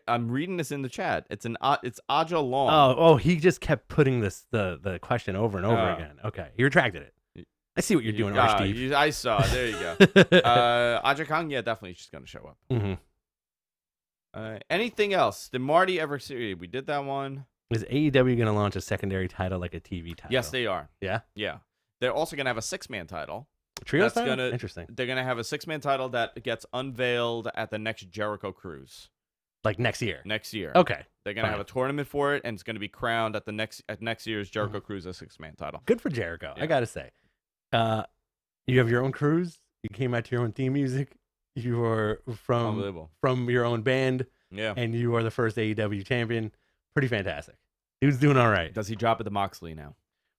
I'm reading this in the chat. It's Aja Long. Oh, he just kept putting the question over and over again. Okay, he retracted it. I see what you're doing, Ah, Steve. I saw. There you go. Aja Kong, yeah, definitely she's going to show up. Mm-hmm. Anything else? Did Marty ever see? We did that one. Is AEW going to launch a secondary title like a TV title? Yes, they are. Yeah? Yeah. They're also going to have a 6-man title. Trios That's title? Interesting. They're going to have a 6-man title that gets unveiled at the next Jericho Cruise. Like next year? Next year. Okay. They're going to have a tournament for it, and it's going to be crowned at next year's Jericho Cruise a 6-man title. Good for Jericho, Yeah. I got to say. You have your own cruise. You came out to your own theme music. You are from your own band. Yeah. And you are the first AEW champion. Pretty fantastic. Dude's doing all right. Does he drop it to Moxley now?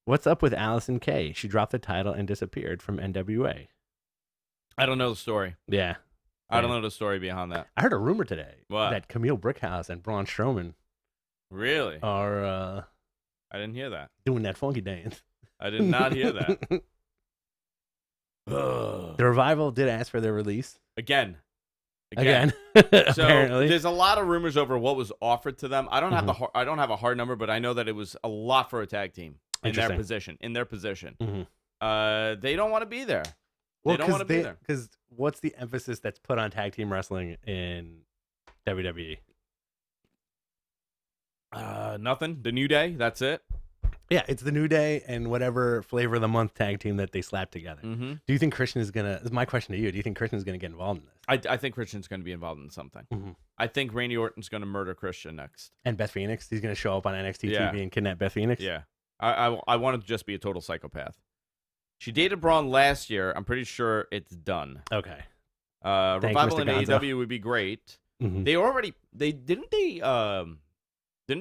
What's up with Allison Kay? She dropped the title and disappeared from NWA. I don't know the story. Yeah. I don't know the story behind that. I heard a rumor today What? that Camille Brickhouse and Braun Strowman Really? are I didn't hear that. doing that funky dance. I did not hear that. The Revival did ask for their release. Again. Again. So Apparently. there's a lot of rumors over what was offered to them. I don't have I don't have a hard number, but I know that it was a lot for a tag team in their position. Mhm. They don't want to be there. Well, they don't want to be there. Because what's the emphasis that's put on tag team wrestling in WWE? Nothing. The New Day. That's it. Yeah, it's the New Day and whatever flavor of the month tag team that they slap together. Mm-hmm. Do you think Christian is gonna? This is my question to you. Do you think Christian is gonna get involved in this? I think Christian's going to be involved in something. Mhm. I think Randy Orton's going to murder Christian next. And Beth Phoenix, he's gonna show up on NXT Yeah. TV and kidnap Beth Phoenix. Yeah. I want him to just be a total psychopath. She dated Braun last year. I'm pretty sure it's done. Okay. Revival Mr. in Gonzo. AEW would be great. Mhm. They didn't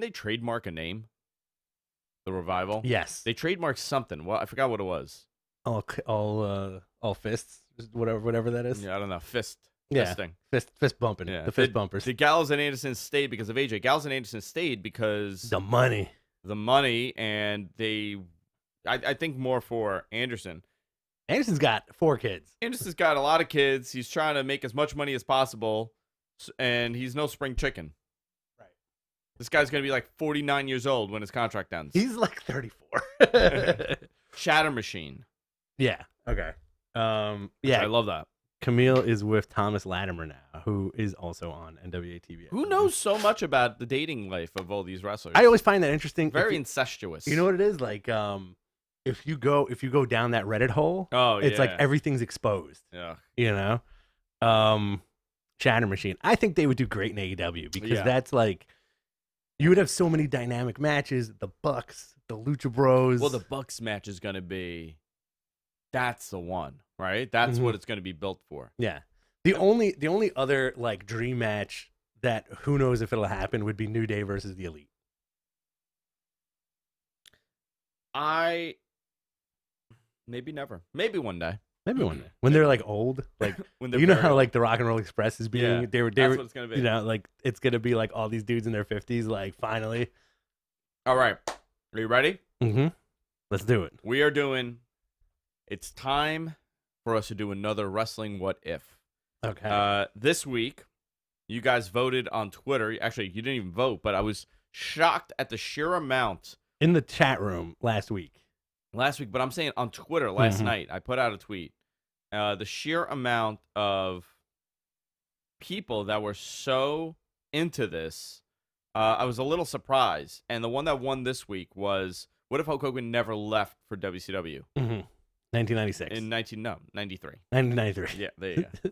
they trademark a name? The Revival. Yes. They trademarked something. Well, I forgot what it was. All fists, whatever that is. Yeah, I don't know. Yeah. Fisting. Fist bumping. Yeah. The fist bumpers. The Gallows and Anderson stayed because of AJ. Gallows and Anderson stayed because The money. the money, and I think more for Anderson. Anderson's got 4 kids. Anderson's got a lot of kids. He's trying to make as much money as possible, and he's no spring chicken. Right. This guy's going to be like 49 years old when his contract ends. He's like 34. Shatter Machine. Yeah. Okay. Yeah. I love that. Camille is with Thomas Latimer now, who is also on NWA TV. Who knows so much about the dating life of all these wrestlers? I always find that interesting. Very incestuous. You know what it is? Like, if you go down that Reddit hole, it's like everything's exposed. Yeah. You know? Shatter Machine. I think they would do great in AEW because that's like, you would have so many dynamic matches. The Bucks, the Lucha Bros. Well, the Bucks match is going to be, that's the one, right? That's what it's going to be built for. Yeah. The only other like dream match that who knows if it'll happen would be New Day versus the Elite. Maybe never. Maybe one day. Maybe one day when they're like old, like When they're you know very how old. like the Rock and Roll Express is being they were That's what it's going to be. you know like it's gonna be like all these dudes in their 50s like finally. All right. Are you ready? Mm-hmm. Let's do it. We are doing, it's time for us to do another Wrestling What If. Okay. This week, you guys voted on Twitter. Actually, you didn't even vote, but I was shocked at the sheer amount. In the chat room last week. But I'm saying on Twitter last night, I put out a tweet. The sheer amount of people that were so into this, I was a little surprised. And the one that won this week was, what if Hulk Hogan never left for WCW? 1996. In 93. 1993. Yeah, there you go.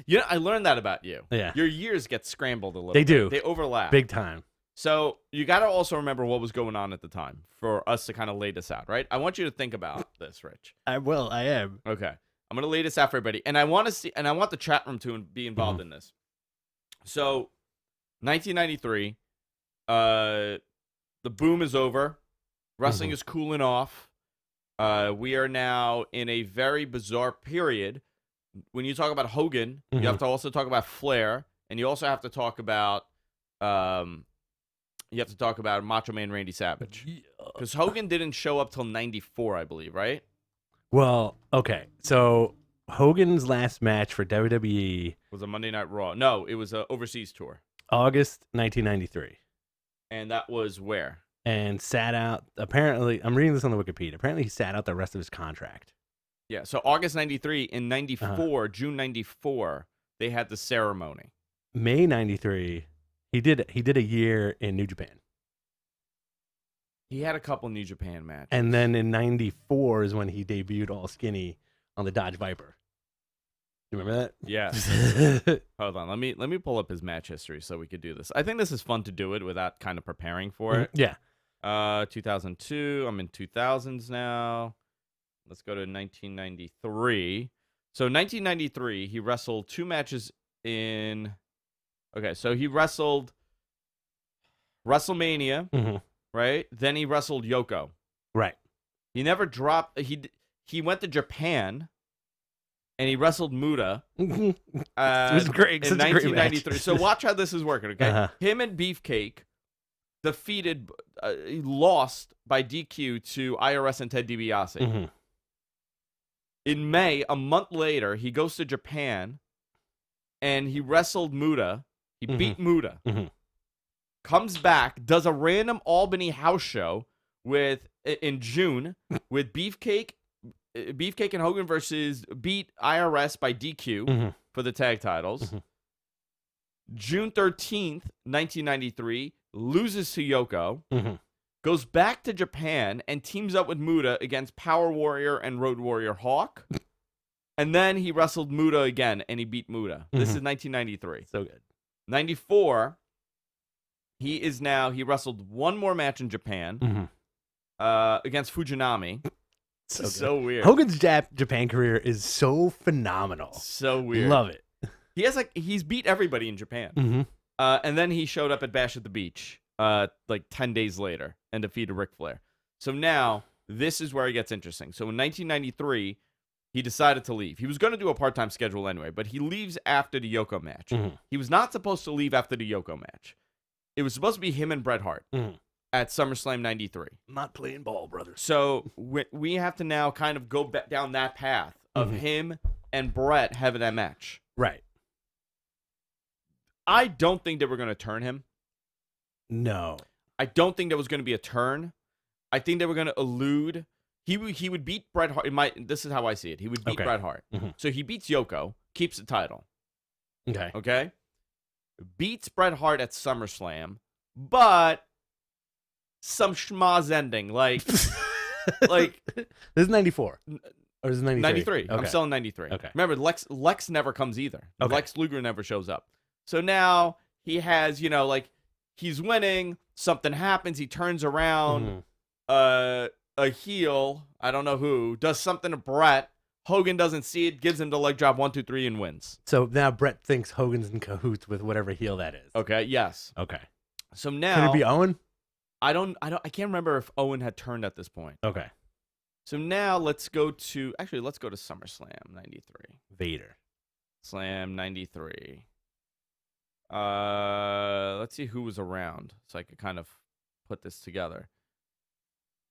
You know, I learned that about you. Yeah. Your years get scrambled a little They bit. do. They overlap. Big time. So you got to also remember what was going on at the time for us to kind of lay this out, right? I want you to think about this, Rich. I am. Okay. I'm going to lay this out for everybody. And I want to see, and I want the chat room to be involved in this. So 1993, the boom is over. Wrestling is cooling off. We are now in a very bizarre period. When you talk about Hogan, you have to also talk about Flair, and you also have to talk about Macho Man Randy Savage. Because Hogan didn't show up till 94, I believe, right? Well, okay. So Hogan's last match for WWE Was a Monday Night Raw. No, it was an overseas tour. August 1993. And that was where? And sat out, apparently, I'm reading this on the Wikipedia. Apparently, he sat out the rest of his contract. Yeah, so August 93. In 94, June 94, they had the ceremony. May 93, he did a year in New Japan. He had a couple New Japan matches. And then in 94 is when he debuted all skinny on the Dodge Viper. You remember that? Yes. Hold on. Let me pull up his match history so we could do this. I think this is fun to do it without kind of preparing for it. Yeah. 2002. I'm in 2000s now. Let's go to 1993. So 1993, he wrestled 2 matches in. Okay, so he wrestled WrestleMania, right? Then he wrestled Yoko. Right. He never dropped. He went to Japan. And he wrestled Muta. It was great. In 1993. So watch how this is working, okay? Him and Beefcake defeated, lost by DQ to IRS and Ted DiBiase. In May, a month later, he goes to Japan and he wrestled Muta. He beat Muta. Comes back, does a random Albany house show in June with Beefcake and Hogan versus beat IRS by DQ for the tag titles. June 13th, 1993, loses to Yoko, goes back to Japan and teams up with Muta against Power Warrior and Road Warrior Hawk. And then he wrestled Muta again and he beat Muta. This is 1993. So good. 94, he wrestled one more match in Japan against Fujinami. So weird. Hogan's Japan career is so phenomenal. So weird. Love it. He's beat everybody in Japan. And then he showed up at Bash at the Beach 10 days later and defeated Ric Flair. So now this is where it gets interesting. So in 1993, he decided to leave. He was going to do a part-time schedule anyway, but he leaves after the Yoko match. He was not supposed to leave after the Yoko match. It was supposed to be him and Bret Hart at SummerSlam 93. Not playing ball, brother. So we have to now kind of go down that path of him and Bret having that match. Right. I don't think they were going to turn him. No. I don't think there was going to be a turn. I think they were going to elude. He would beat Bret Hart. This is how I see it. He would beat Bret Hart. So he beats Yoko, keeps the title. Okay? Beats Bret Hart at SummerSlam, but some schmaz ending. Like this is 94. Or is it 93? 93. Okay. I'm still in 93. Okay. Remember, Lex never comes either. Okay. Lex Luger never shows up. So now he has, he's winning. Something happens. He turns around. A heel, I don't know who, does something to Bret. Hogan doesn't see it, gives him the leg drop 1, 2, 3, and wins. So now Bret thinks Hogan's in cahoots with whatever heel that is. Okay, yes. Okay. So now Could it be Owen? I can't remember if Owen had turned at this point. Okay. So now let's go to SummerSlam 93. Vader. Slam 93. Let's see who was around so I could kind of put this together.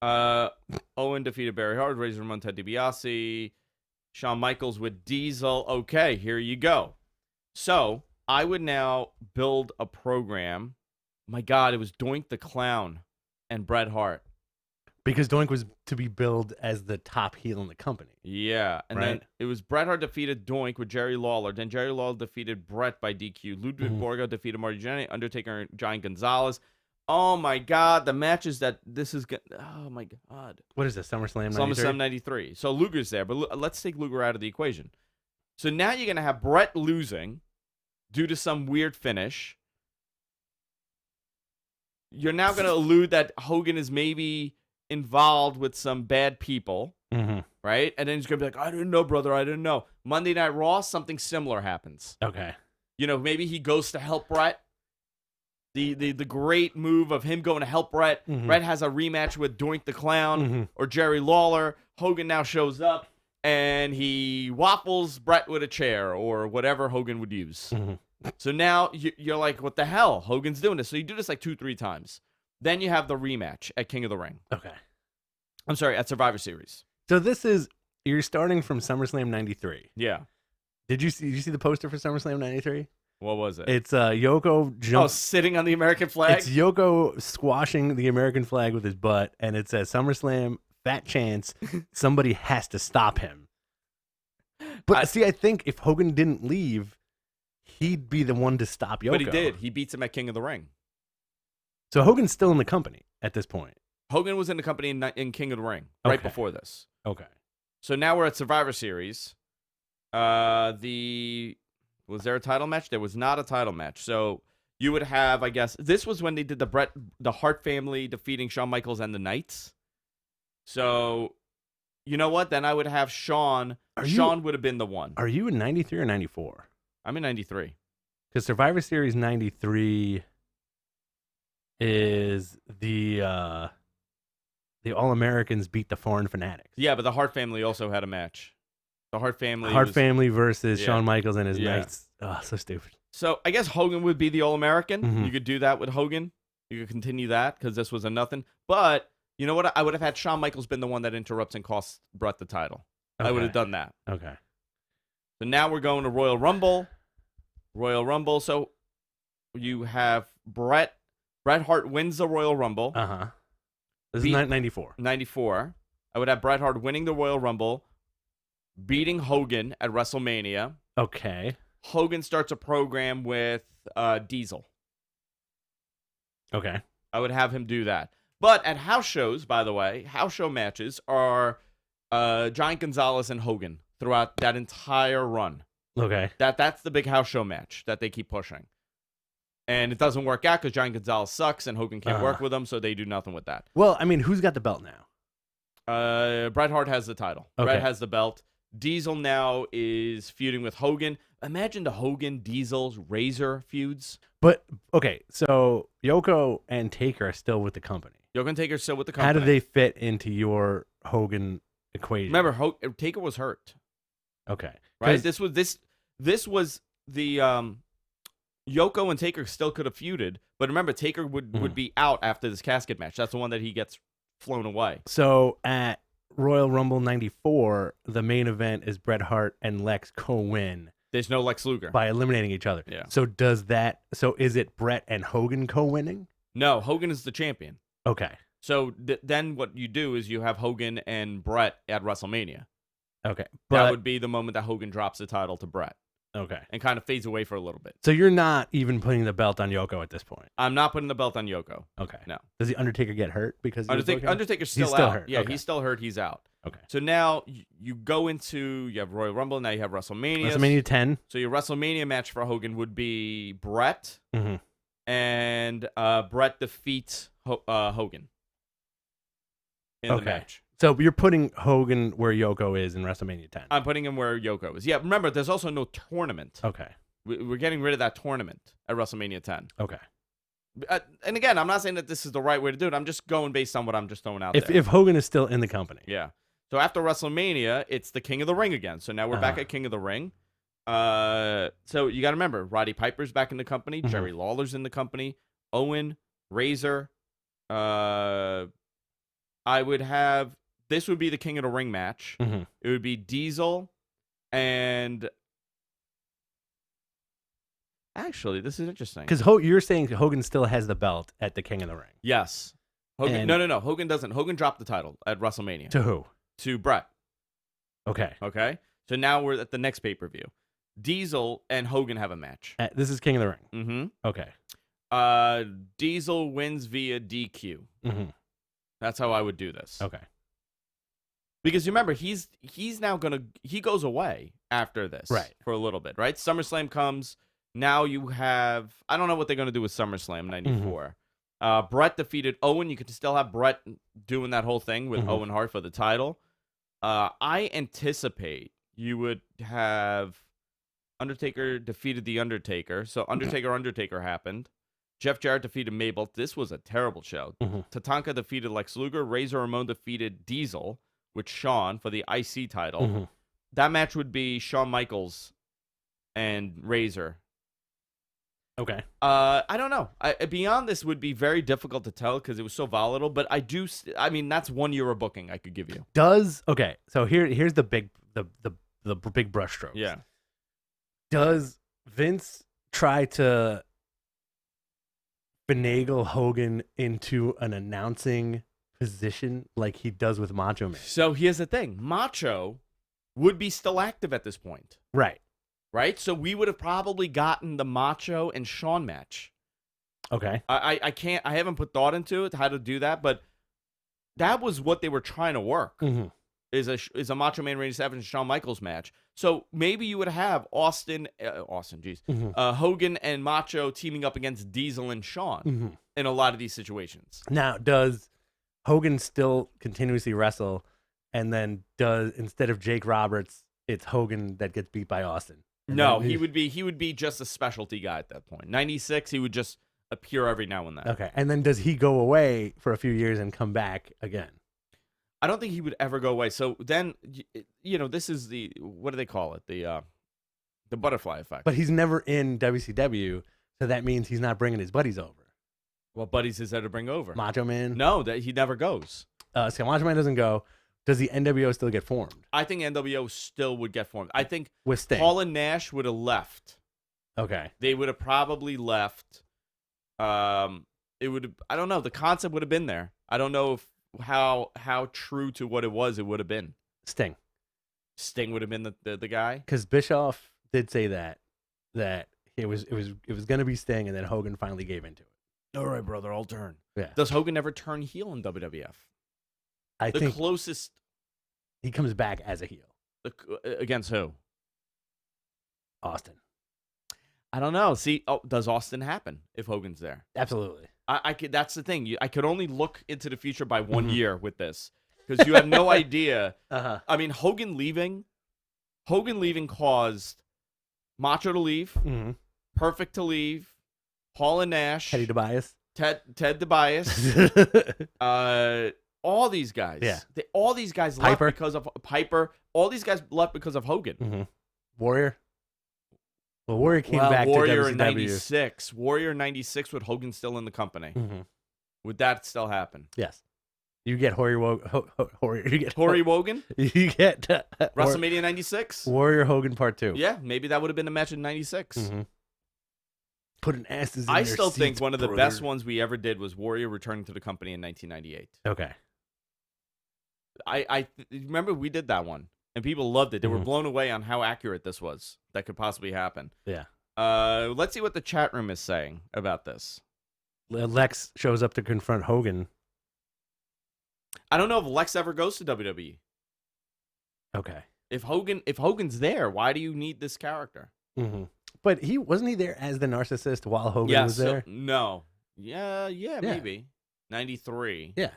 Owen defeated Barry Hart, Razor Ramon, Ted DiBiase, Shawn Michaels with Diesel. Okay, here you go. So I would now build a program. My God, it was Doink the Clown and Bret Hart. Because Doink was to be billed as the top heel in the company. Yeah, and then Right. it was Bret Hart defeated Doink with Jerry Lawler. Then Jerry Lawler defeated Bret by DQ. Ludwig Borga defeated Marty Jannetty, Undertaker, and Giant Gonzalez. Oh my God, the matches that this is good. Oh my God. What is this? SummerSlam 93? SummerSlam 93. So Luger's there, but let's take Luger out of the equation. So now you're going to have Bret losing due to some weird finish. You're now going to allude that Hogan is maybe involved with some bad people, right? And then he's going to be like, I didn't know, brother, I didn't know. Monday Night Raw, something similar happens. Okay. Maybe he goes to help Bret. The great move of him going to help Bret. Bret has a rematch with Doink the Clown or Jerry Lawler. Hogan now shows up and he waffles Bret with a chair or whatever Hogan would use. So now you're like, what the hell? Hogan's doing this. So you do this like 2-3 times. Then you have the rematch at King of the Ring. Okay. I'm sorry, at Survivor Series. So you're starting from SummerSlam 93. Yeah. Did you see the poster for SummerSlam 93? What was it? It's Yoko jump. Sitting on the American flag? It's Yoko squashing the American flag with his butt, and it says SummerSlam, fat chance, somebody has to stop him. But see, I think if Hogan didn't leave, he'd be the one to stop Yoko. But he did. He beats him at King of the Ring. So Hogan's still in the company at this point. Hogan was in the company in King of the Ring right Okay. before this. Okay. So now we're at Survivor Series. Was there a title match? There was not a title match. So you would have, I guess, this was when they did the Hart family defeating Shawn Michaels and the Knights. So, you know what? Then I would have Shawn. Shawn would have been the one. Are you in 93 or 94? I'm in 93. Because Survivor Series 93 is the All-Americans beat the Foreign Fanatics. Yeah, but the Hart family also had a match. The Hart family. Family versus Yeah. Shawn Michaels and his Yeah. Knights. Oh, so stupid. So I guess Hogan would be the All-American. Mhm. You could do that with Hogan. You could continue that because this was a nothing. But you know what? I would have had Shawn Michaels been the one that interrupts and costs Brett the title. I would have done that. Okay. So now we're going to Royal Rumble. Royal Rumble. So you have Bret Hart wins the Royal Rumble. Uh-huh. This is 94. 94. I would have Bret Hart winning the Royal Rumble, beating Hogan at WrestleMania. Okay. Hogan starts a program with Diesel. Okay. I would have him do that. But at house shows, by the way, house show matches are Giant Gonzalez and Hogan throughout that entire run. Okay. That's the big house show match that they keep pushing. And it doesn't work out because Giant Gonzalez sucks and Hogan can't work with him, so they do nothing with that. Well, I mean, who's got the belt now? Bret Hart has the title. Okay. Bret has the belt. Diesel now is feuding with Hogan. Imagine the Hogan, Diesel's Razor feuds. But, okay, so Yoko and Taker are still with the company. Yoko and Taker's still with the company. How do they fit into your Hogan equation? Remember, Taker was hurt. Okay. Right? This was the Yoko and Taker still could have feuded, but remember, Taker would be out after this casket match. That's the one that he gets flown away. So at Royal Rumble 94, the main event is Bret Hart and Lex co-win There's no Lex Luger. by eliminating each other. Yeah. So is it Bret and Hogan co-winning? No, Hogan is the champion. Okay. So then what you do is you have Hogan and Bret at WrestleMania. Okay. That would be the moment that Hogan drops the title to Bret okay. and kind of fades away for a little bit. So you're not even putting the belt on Yoko at this point. I'm not putting the belt on Yoko. Okay. No. Does the Undertaker get hurt because he was booking? Undertaker's still He's still out. hurt. Yeah, Okay. he's still hurt. He's out. Okay. So now you go into, you have Royal Rumble, now you have WrestleMania. WrestleMania 10. So your WrestleMania match for Hogan would be Bret, Mm-hmm. and Bret defeats Hogan in the match. So you're putting Hogan where Yoko is in WrestleMania 10. I'm putting him where Yoko is. Yeah, remember, there's also no tournament. Okay. We're getting rid of that tournament at WrestleMania 10. Okay. And again, I'm not saying that this is the right way to do it. I'm just going based on what I'm just throwing out there. If Hogan is still in the company. Yeah. So after WrestleMania, it's the King of the Ring again. So now we're back at King of the Ring. So you got to remember, Roddy Piper's back in the company. Mhm. Jerry Lawler's in the company. Owen, Razor. I would have, this would be the King of the Ring match. Mm-hmm. It would be Diesel and, actually, this is interesting. Because you're saying Hogan still has the belt at the King of the Ring. Yes. Hogan, And- no. Hogan doesn't. Hogan dropped the title at WrestleMania To who? to Bret. Okay. Okay? So now we're at the next pay-per-view. Diesel and Hogan have a match. This is King of the Ring. Mm-hmm. Okay. Diesel wins via DQ. Mm-hmm. That's how I would do this. Okay. Because you remember, he's now he goes away after this. Right. For a little bit, right? SummerSlam comes. Now you have, I don't know what they're going to do with SummerSlam 94. Bret defeated Owen. You could still have Bret doing that whole thing with Owen Hart for the title. I anticipate you would have Undertaker defeated The Undertaker. So Undertaker happened. Jeff Jarrett defeated Mabel. This was a terrible show. Tatanka defeated Lex Luger. Razor Ramon defeated Diesel with Shawn for the IC title. That match would be Shawn Michaels and Razor. Okay. I don't know. Beyond this would be very difficult to tell because it was so volatile. But I mean, that's 1 year of booking I could give you. Okay. So here's the big big brushstrokes. Yeah. Does Vince try to finagle Hogan into an announcing position like he does with Macho Man? So here's the thing. Macho would be still active at this point, Right. right? So we would have probably gotten the Macho and Shawn match. Okay. I haven't put thought into it, how to do that, but that was what they were trying to work. Mm-hmm. Is a Macho Man Randy Savage and Shawn Michaels match. So maybe you would have Hogan and Macho teaming up against Diesel and Shawn in a lot of these situations. Now, does Hogan still continuously wrestle, and then instead of Jake Roberts, it's Hogan that gets beat by Austin? No, he would be just a specialty guy at that point. 96, he would just appear every now and then. Okay, and then does he go away for a few years and come back again? I don't think he would ever go away. So then, this is what do they call it? The butterfly effect. But he's never in WCW, so that means he's not bringing his buddies over. What buddies is there to bring over? Macho Man? No, that he never goes. So Macho Man doesn't go. Does the NWO still get formed? I think NWO still would get formed. I think With Sting. Paul and Nash would have left. Okay. They would have probably left. It would. I don't know. The concept would have been there. I don't know how true to what it would have been. Sting. Sting would have been the guy. Because Bischoff did say that it was going to be Sting, and then Hogan finally gave into it. All right, brother, I'll turn. Yeah. Does Hogan ever turn heel in WWF? I The think closest he comes back as a heel. against who? Austin. I don't know. See, does Austin happen if Hogan's there? Absolutely. I could. That's the thing. I could only look into the future by 1 year with this because you have no idea. Uh-huh. I mean, Hogan leaving caused Macho to leave, Perfect to leave, Hall and Nash, Teddy DeBias. Ted DeBias, all these guys. Yeah. All these guys Piper. left because of Piper. All these guys left because of Hogan. Warrior. Well, Warrior came back Warrior to in WCW. 96. Warrior in 96 with Hogan still in the company. Would that still happen? Yes. You get Hoyer. You get Hory Wogan? You get WrestleMania 96? Warrior Hogan Part 2. Yeah, maybe that would have been a match in 96. Putting asses in I their still think seats, one of the brother. best ones we ever did was Warrior returning to the company in 1998. Okay. I remember we did that one, and people loved it. They were blown away on how accurate this was. That could possibly happen. Yeah. Let's see what the chat room is saying about this. Lex shows up to confront Hogan. I don't know if Lex ever goes to WWE. Okay. If Hogan's there, why do you need this character? But wasn't he there as the narcissist while Hogan was there? No. Yeah, maybe. 93. Yeah.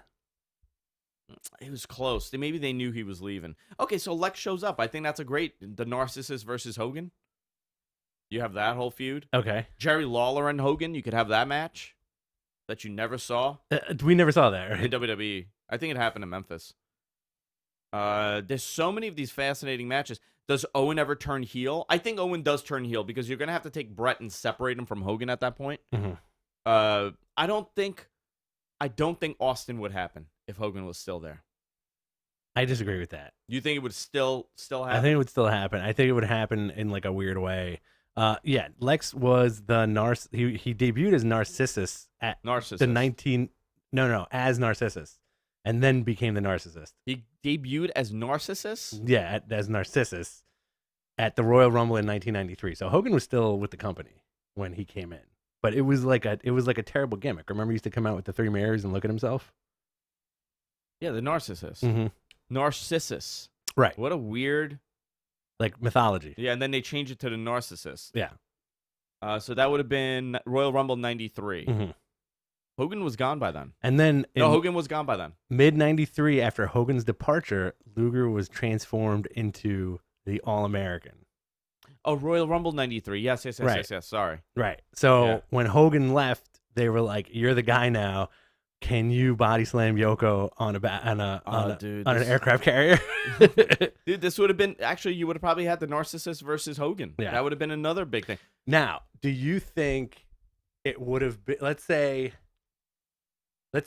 It was close. Maybe they knew he was leaving. Okay, so Lex shows up. I think that's the narcissist versus Hogan. You have that whole feud. Okay. Jerry Lawler and Hogan, you could have that match that you never saw We never saw that, right? in WWE. I think it happened in Memphis. There's so many of these fascinating matches. Does Owen ever turn heel? I think Owen does turn heel because you're going to have to take Brett and separate him from Hogan at that point. I don't think Austin would happen if Hogan was still there. I disagree with that. You think it would still happen? I think it would still happen. I think it would happen in like a weird way. Yeah, Lex was the he debuted as Narcissus at as Narcissus, and then became the Narcissist. He debuted as Narcissus? Yeah, as Narcissus at the Royal Rumble in 1993. So Hogan was still with the company when he came in, but it was like a terrible gimmick. Remember, he used to come out with the three mirrors and look at himself. Yeah, the Narcissus. Narcissus. Right. What a weird mythology. Yeah, and then they changed it to the Narcissist. Yeah. So that would have been Royal Rumble 93. Hogan was gone by then. And then Hogan was gone by then. Mid 93, after Hogan's departure, Luger was transformed into the All-American. Oh, Royal Rumble 93. Yes. Sorry. Right. So when Hogan left, they were like, "You're the guy now. Can you body slam Yoko on an aircraft carrier?" Dude, this would have been actually. You would have probably had the Narcissist versus Hogan. Yeah. That would have been another big thing. Now, do you think it would have been? Let's say, but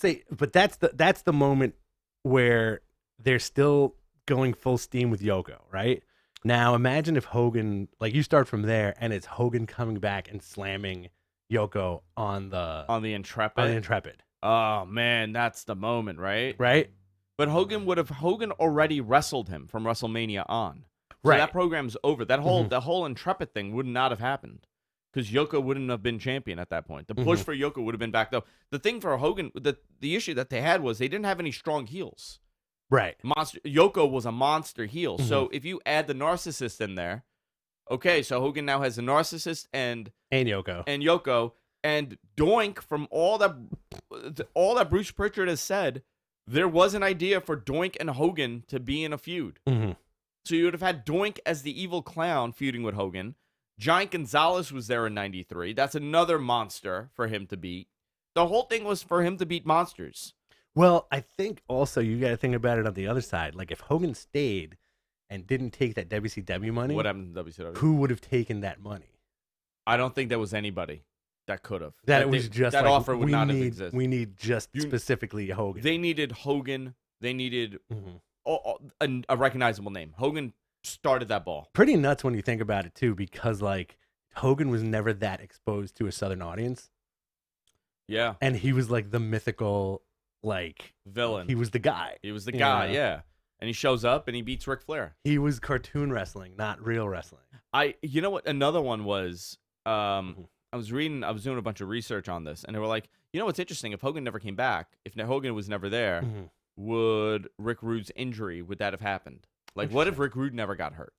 that's the moment where they're still going full steam with Yoko, right? Now, imagine if Hogan, you start from there, and it's Hogan coming back and slamming Yoko on the Intrepid. Oh man, that's the moment, right? Right. But Hogan already wrestled him from WrestleMania on. So Right. that program's over. That whole Intrepid thing would not have happened because Yoko wouldn't have been champion at that point. The push for Yoko would have been back though. The thing for Hogan, the issue that they had was they didn't have any strong heels. Right. Yoko was a monster heel. So if you add the narcissist in there, okay, so Hogan now has a narcissist and Yoko. And Doink, from all that Bruce Pritchard has said, there was an idea for Doink and Hogan to be in a feud. So you would have had Doink as the evil clown feuding with Hogan. Giant Gonzalez was there in 93. That's another monster for him to beat. The whole thing was for him to beat monsters. Well, I think also you got to think about it on the other side. Like if Hogan stayed and didn't take that WCW money, What happened to WCW? who would have taken that money? I don't think there was anybody that could have. That it was just that like, offer would not have existed. We need just specifically Hogan. They needed Hogan. They needed a recognizable name. Hogan started that ball. Pretty nuts when you think about it too, because like Hogan was never that exposed to a Southern audience. Yeah. And he was like the mythical like villain. He was the guy. He was the guy, yeah. And he shows up and he beats Ric Flair. He was cartoon wrestling, not real wrestling. You know what? Another one was I was doing a bunch of research on this, and they were like, you know what's interesting? If Hogan never came back, if Hogan was never there, would Rick Rude's injury, would that have happened? Like, what if Rick Rude never got hurt?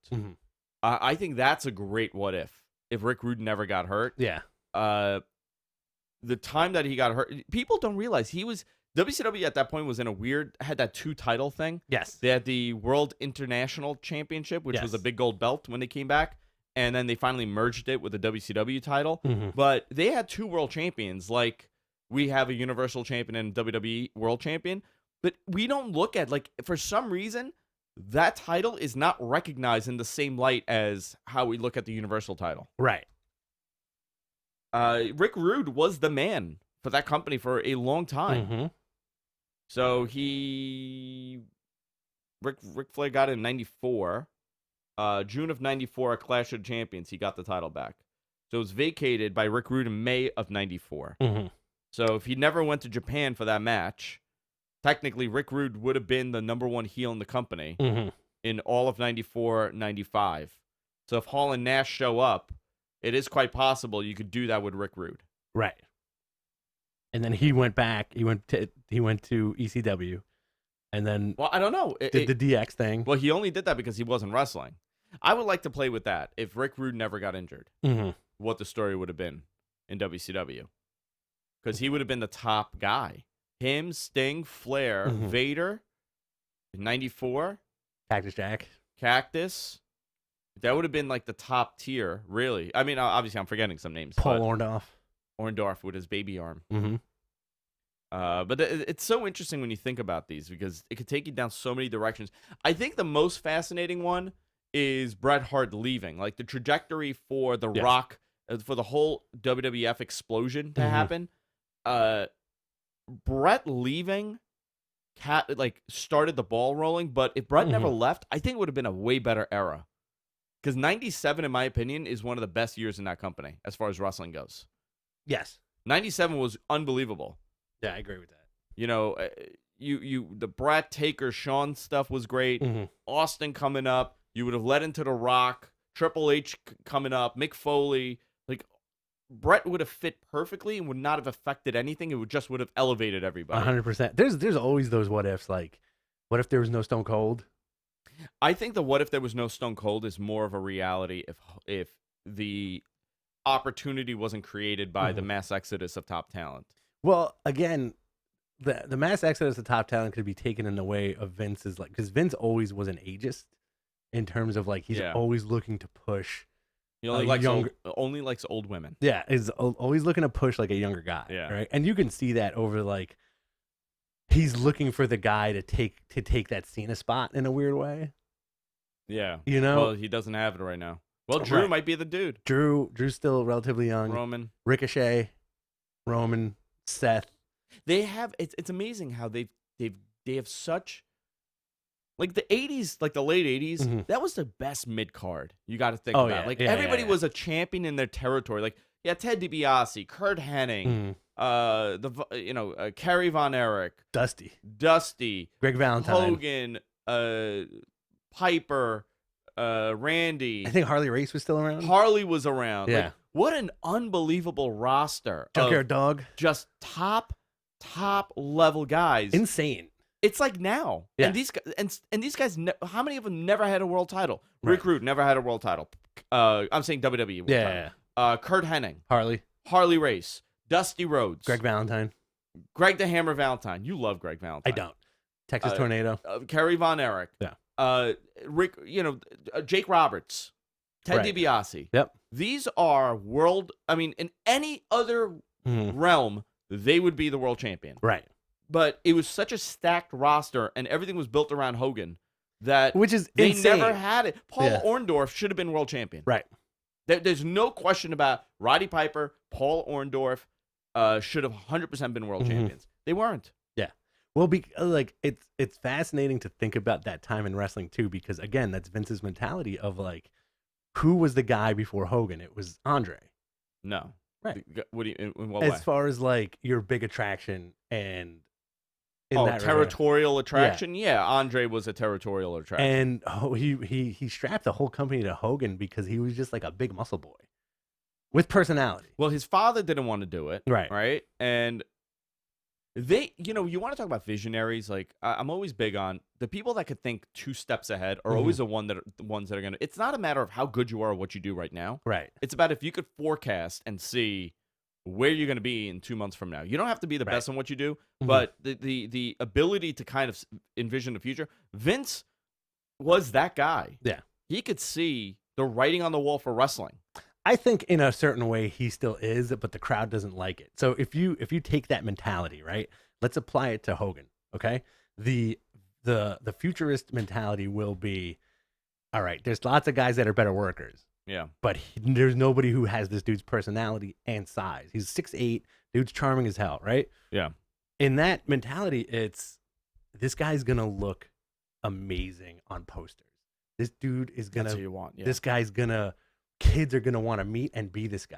I think that's a great what if Rick Rude never got hurt. Yeah. The time that he got hurt, people don't realize WCW at that point was in had that 2 title thing. Yes. They had the World International Championship, which was a big gold belt when they came back. And then they finally merged it with the WCW title. But they had 2 world champions. Like, we have a Universal Champion and WWE World Champion. But we don't look at, like, for some reason, that title is not recognized in the same light as how we look at the Universal title. Right. Rick Rude was the man for that company for a long time. So Ric Flair got it in 94. June of 94, a Clash of Champions, he got the title back. So it was vacated by Rick Rude in May of 94. So if he never went to Japan for that match, technically Rick Rude would have been the #1 heel in the company in all of 94, 95. So if Hall and Nash show up, it is quite possible you could do that with Rick Rude. Right. And then he went back. He went to ECW. And then I don't know. Did the DX thing. Well, he only did that because he wasn't wrestling. I would like to play with that. If Rick Rude never got injured, what the story would have been in WCW. Because he would have been the top guy. Him, Sting, Flair, Vader, in 94. Cactus Jack. Cactus. That would have been like the top tier, really. I mean, obviously I'm forgetting some names. Paul Orndorff. Orndorff with his baby arm. But it's so interesting when you think about these because it could take you down so many directions. I think the most fascinating one is Bret Hart leaving. Like the trajectory for The Rock, for the whole WWF explosion to happen. Bret leaving started the ball rolling, but if Bret never left, I think it would have been a way better era. Because 97, in my opinion, is one of the best years in that company as far as wrestling goes. Yes. 97 was unbelievable. Yeah, I agree with that. You know, the Bret Taker Shawn stuff was great. Austin coming up. You would have led into The Rock. Triple H coming up. Mick Foley. Like, Bret would have fit perfectly and would not have affected anything. It would have elevated everybody. 100%. There's always those what ifs. Like, what if there was no Stone Cold? I think the what if there was no Stone Cold is more of a reality if the opportunity wasn't created by the mass exodus of top talent. Well, again, the mass exodus of top talent could be taken in the way of Vince's, like, because Vince always was an ageist in terms of like he's always looking to push. He only likes old women. Yeah, is always looking to push like a younger guy. Yeah, right. And you can see that over like he's looking for the guy to take that Cena spot in a weird way. Yeah, you know. Well, he doesn't have it right now. Well, Drew might be the dude. Drew's still relatively young. Roman, Ricochet, Roman, Seth. They have it's amazing how they have such like the 80s, like the late 80s. That was the best mid card. You got to think about. Yeah. Like yeah, everybody yeah. was a champion in their territory. Like Ted DiBiase, Kurt Hennig, Kerry Von Erich, Dusty, Greg Valentine, Hogan, Piper, Randy. I think Harley Race was still around. Harley was around. Yeah. Like, what an unbelievable roster. Junkyard of Dog. just top level guys. Insane. It's like now. Yeah. And these guys, how many of them never had a world title? Right. Rick Rude never had a world title. I'm saying WWE world Yeah. title. Kurt Hennig, Harley Race, Dusty Rhodes, Greg Valentine. Greg the Hammer Valentine. You love Greg Valentine. I don't. Texas Tornado. Kerry Von Erich. Yeah. Rick, Jake Roberts, Ted Right. DiBiase. Yep. These are in any other realm, they would be the world champion. Right. But it was such a stacked roster, and everything was built around Hogan that Which is they insane. never had it. Paul Yeah. Orndorff should have been world champion. Right. There's no question about Roddy Piper, Paul Orndorff should have 100% been world champions. They weren't. Yeah. Well, it's fascinating to think about that time in wrestling too, because again, that's Vince's mentality of like, who was the guy before Hogan? It was Andre. No. Right. What do you? In what As way? far as like your big attraction and in that regard. Territorial attraction. Yeah, Andre was a territorial attraction. And he strapped the whole company to Hogan because he was just like a big muscle boy with personality. Well, his father didn't want to do it. Right. Right. And they, you want to talk about visionaries. Like, I'm always big on the people that could think 2 steps ahead are always the ones that are going to. It's not a matter of how good you are or what you do right now. Right. It's about if you could forecast and see where you're going to be in 2 months from now. You don't have to be the best in what you do, but the ability to kind of envision the future. Vince was that guy. Yeah. He could see the writing on the wall for wrestling. I think in a certain way he still is, but the crowd doesn't like it. So if you take that mentality, right, let's apply it to Hogan. Okay, the futurist mentality will be, all right, there's lots of guys that are better workers. Yeah, but there's nobody who has this dude's personality and size. He's 6'8", dude's charming as hell, right? Yeah. In that mentality, it's this guy's gonna look amazing on posters. This dude is gonna. That's what you want. Yeah. This guy's gonna. Kids are gonna want to meet and be this guy.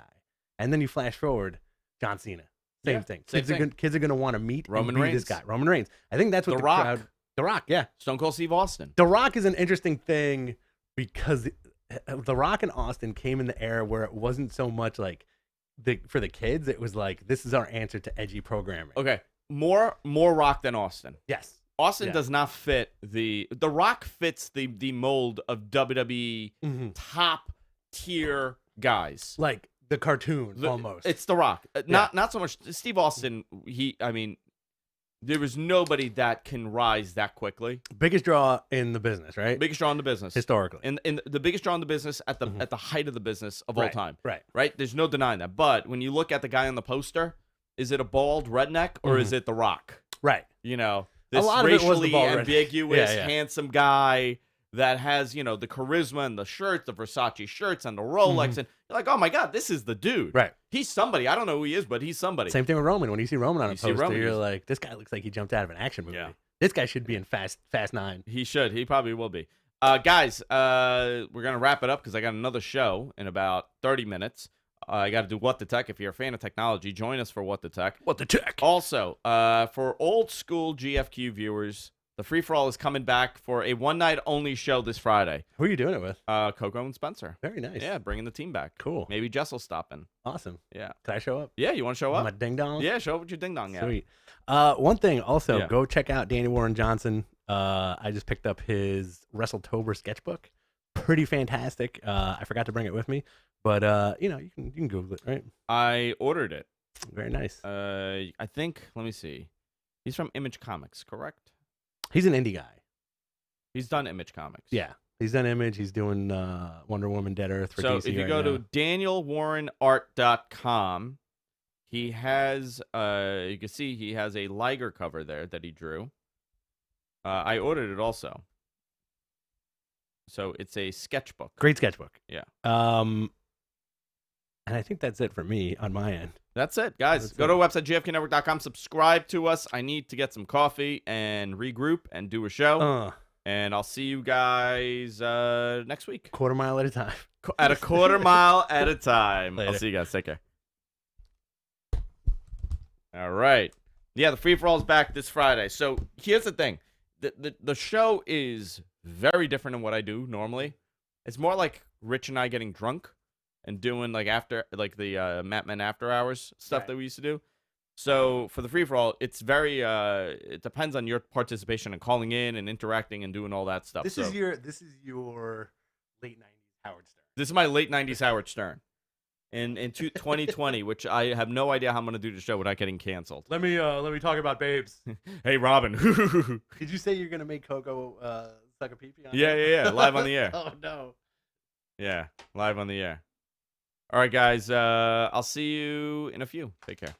And then you flash forward, John Cena, same thing. Kids are gonna want to meet Roman and be Reigns. this guy. Roman Reigns. I think that's what The the Rock. crowd. The Rock, yeah. Stone Cold Steve Austin. The Rock is an interesting thing because The Rock and Austin came in the era where it wasn't so much like for the kids. It was like, this is our answer to edgy programming. Okay, more Rock than Austin. Yes. Austin does not fit the Rock fits the mold of WWE top tier guys. Like the cartoon almost. It's The Rock. Not so much Steve Austin. There was nobody that can rise that quickly. Biggest draw in the business, right? Biggest draw in the business. Historically. And the biggest draw in the business at the height of the business of all time. Right. There's no denying that. But when you look at the guy on the poster, is it a bald redneck or is it The Rock? Right. This lot of it was the racially bald redneck. ambiguous, Yeah. handsome guy that has, the charisma and the shirts, the Versace shirts and the Rolex. And you're like, oh my God, this is the dude. Right. He's somebody. I don't know who he is, but he's somebody. Same thing with Roman. When you see Roman on a You see poster, Roman, you're like, this guy looks like he jumped out of an action movie. Yeah. This guy should be in Fast 9. He should. He probably will be. Guys, we're going to wrap it up because I got another show in about 30 minutes. I got to do What the Tech. If you're a fan of technology, join us for What the Tech. What the Tech? Also, for old school GFQ viewers, the Free For All is coming back for a one-night only show this Friday. Who are you doing it with? Coco and Spencer. Very nice. Yeah, bringing the team back. Cool. Maybe Jess will stop in. Awesome. Yeah. Can I show up? Yeah, you want to show up? My ding dong? Yeah, show up with your ding dong. Yeah. Sweet. One thing also, Yeah. go check out Danny Warren Johnson. I just picked up his WrestleTober sketchbook. Pretty fantastic. I forgot to bring it with me, but you can Google it, right? I ordered it. Very nice. I think. Let me see. He's from Image Comics, correct? He's an indie guy. He's done Image Comics. Yeah, he's done Image. He's doing Wonder Woman, Dead Earth for So DC if you right go now. to danielwarrenart.com, he has you can see he has a Liger cover there that he drew. I ordered it also. So it's a sketchbook. Great sketchbook. Yeah. And I think that's it for me on my end. That's it, guys. That's Go it. to our website, gfknetwork.com. Subscribe to us. I need to get some coffee and regroup and do a show. And I'll see you guys next week. Quarter mile at a time. At a quarter mile at a time. Later. I'll see you guys. Take care. All right. Yeah, the Free For All is back this Friday. So here's the thing. The show is very different than what I do normally. It's more like Rich and I getting drunk and doing like the Matt Men after hours stuff Right. that we used to do. So for the free for all, it's very it depends on your participation and calling in and interacting and doing all that stuff. This so is your late 90s Howard Stern. this is my late 90s Howard Stern. In 2020, which I have no idea how I'm gonna do the show without getting canceled. Let me talk about babes. Hey Robin. Did you say you're gonna make Coco suck a pee-pee on Yeah, live on the air. Oh no. Yeah, live on the air. All right, guys. I'll see you in a few. Take care.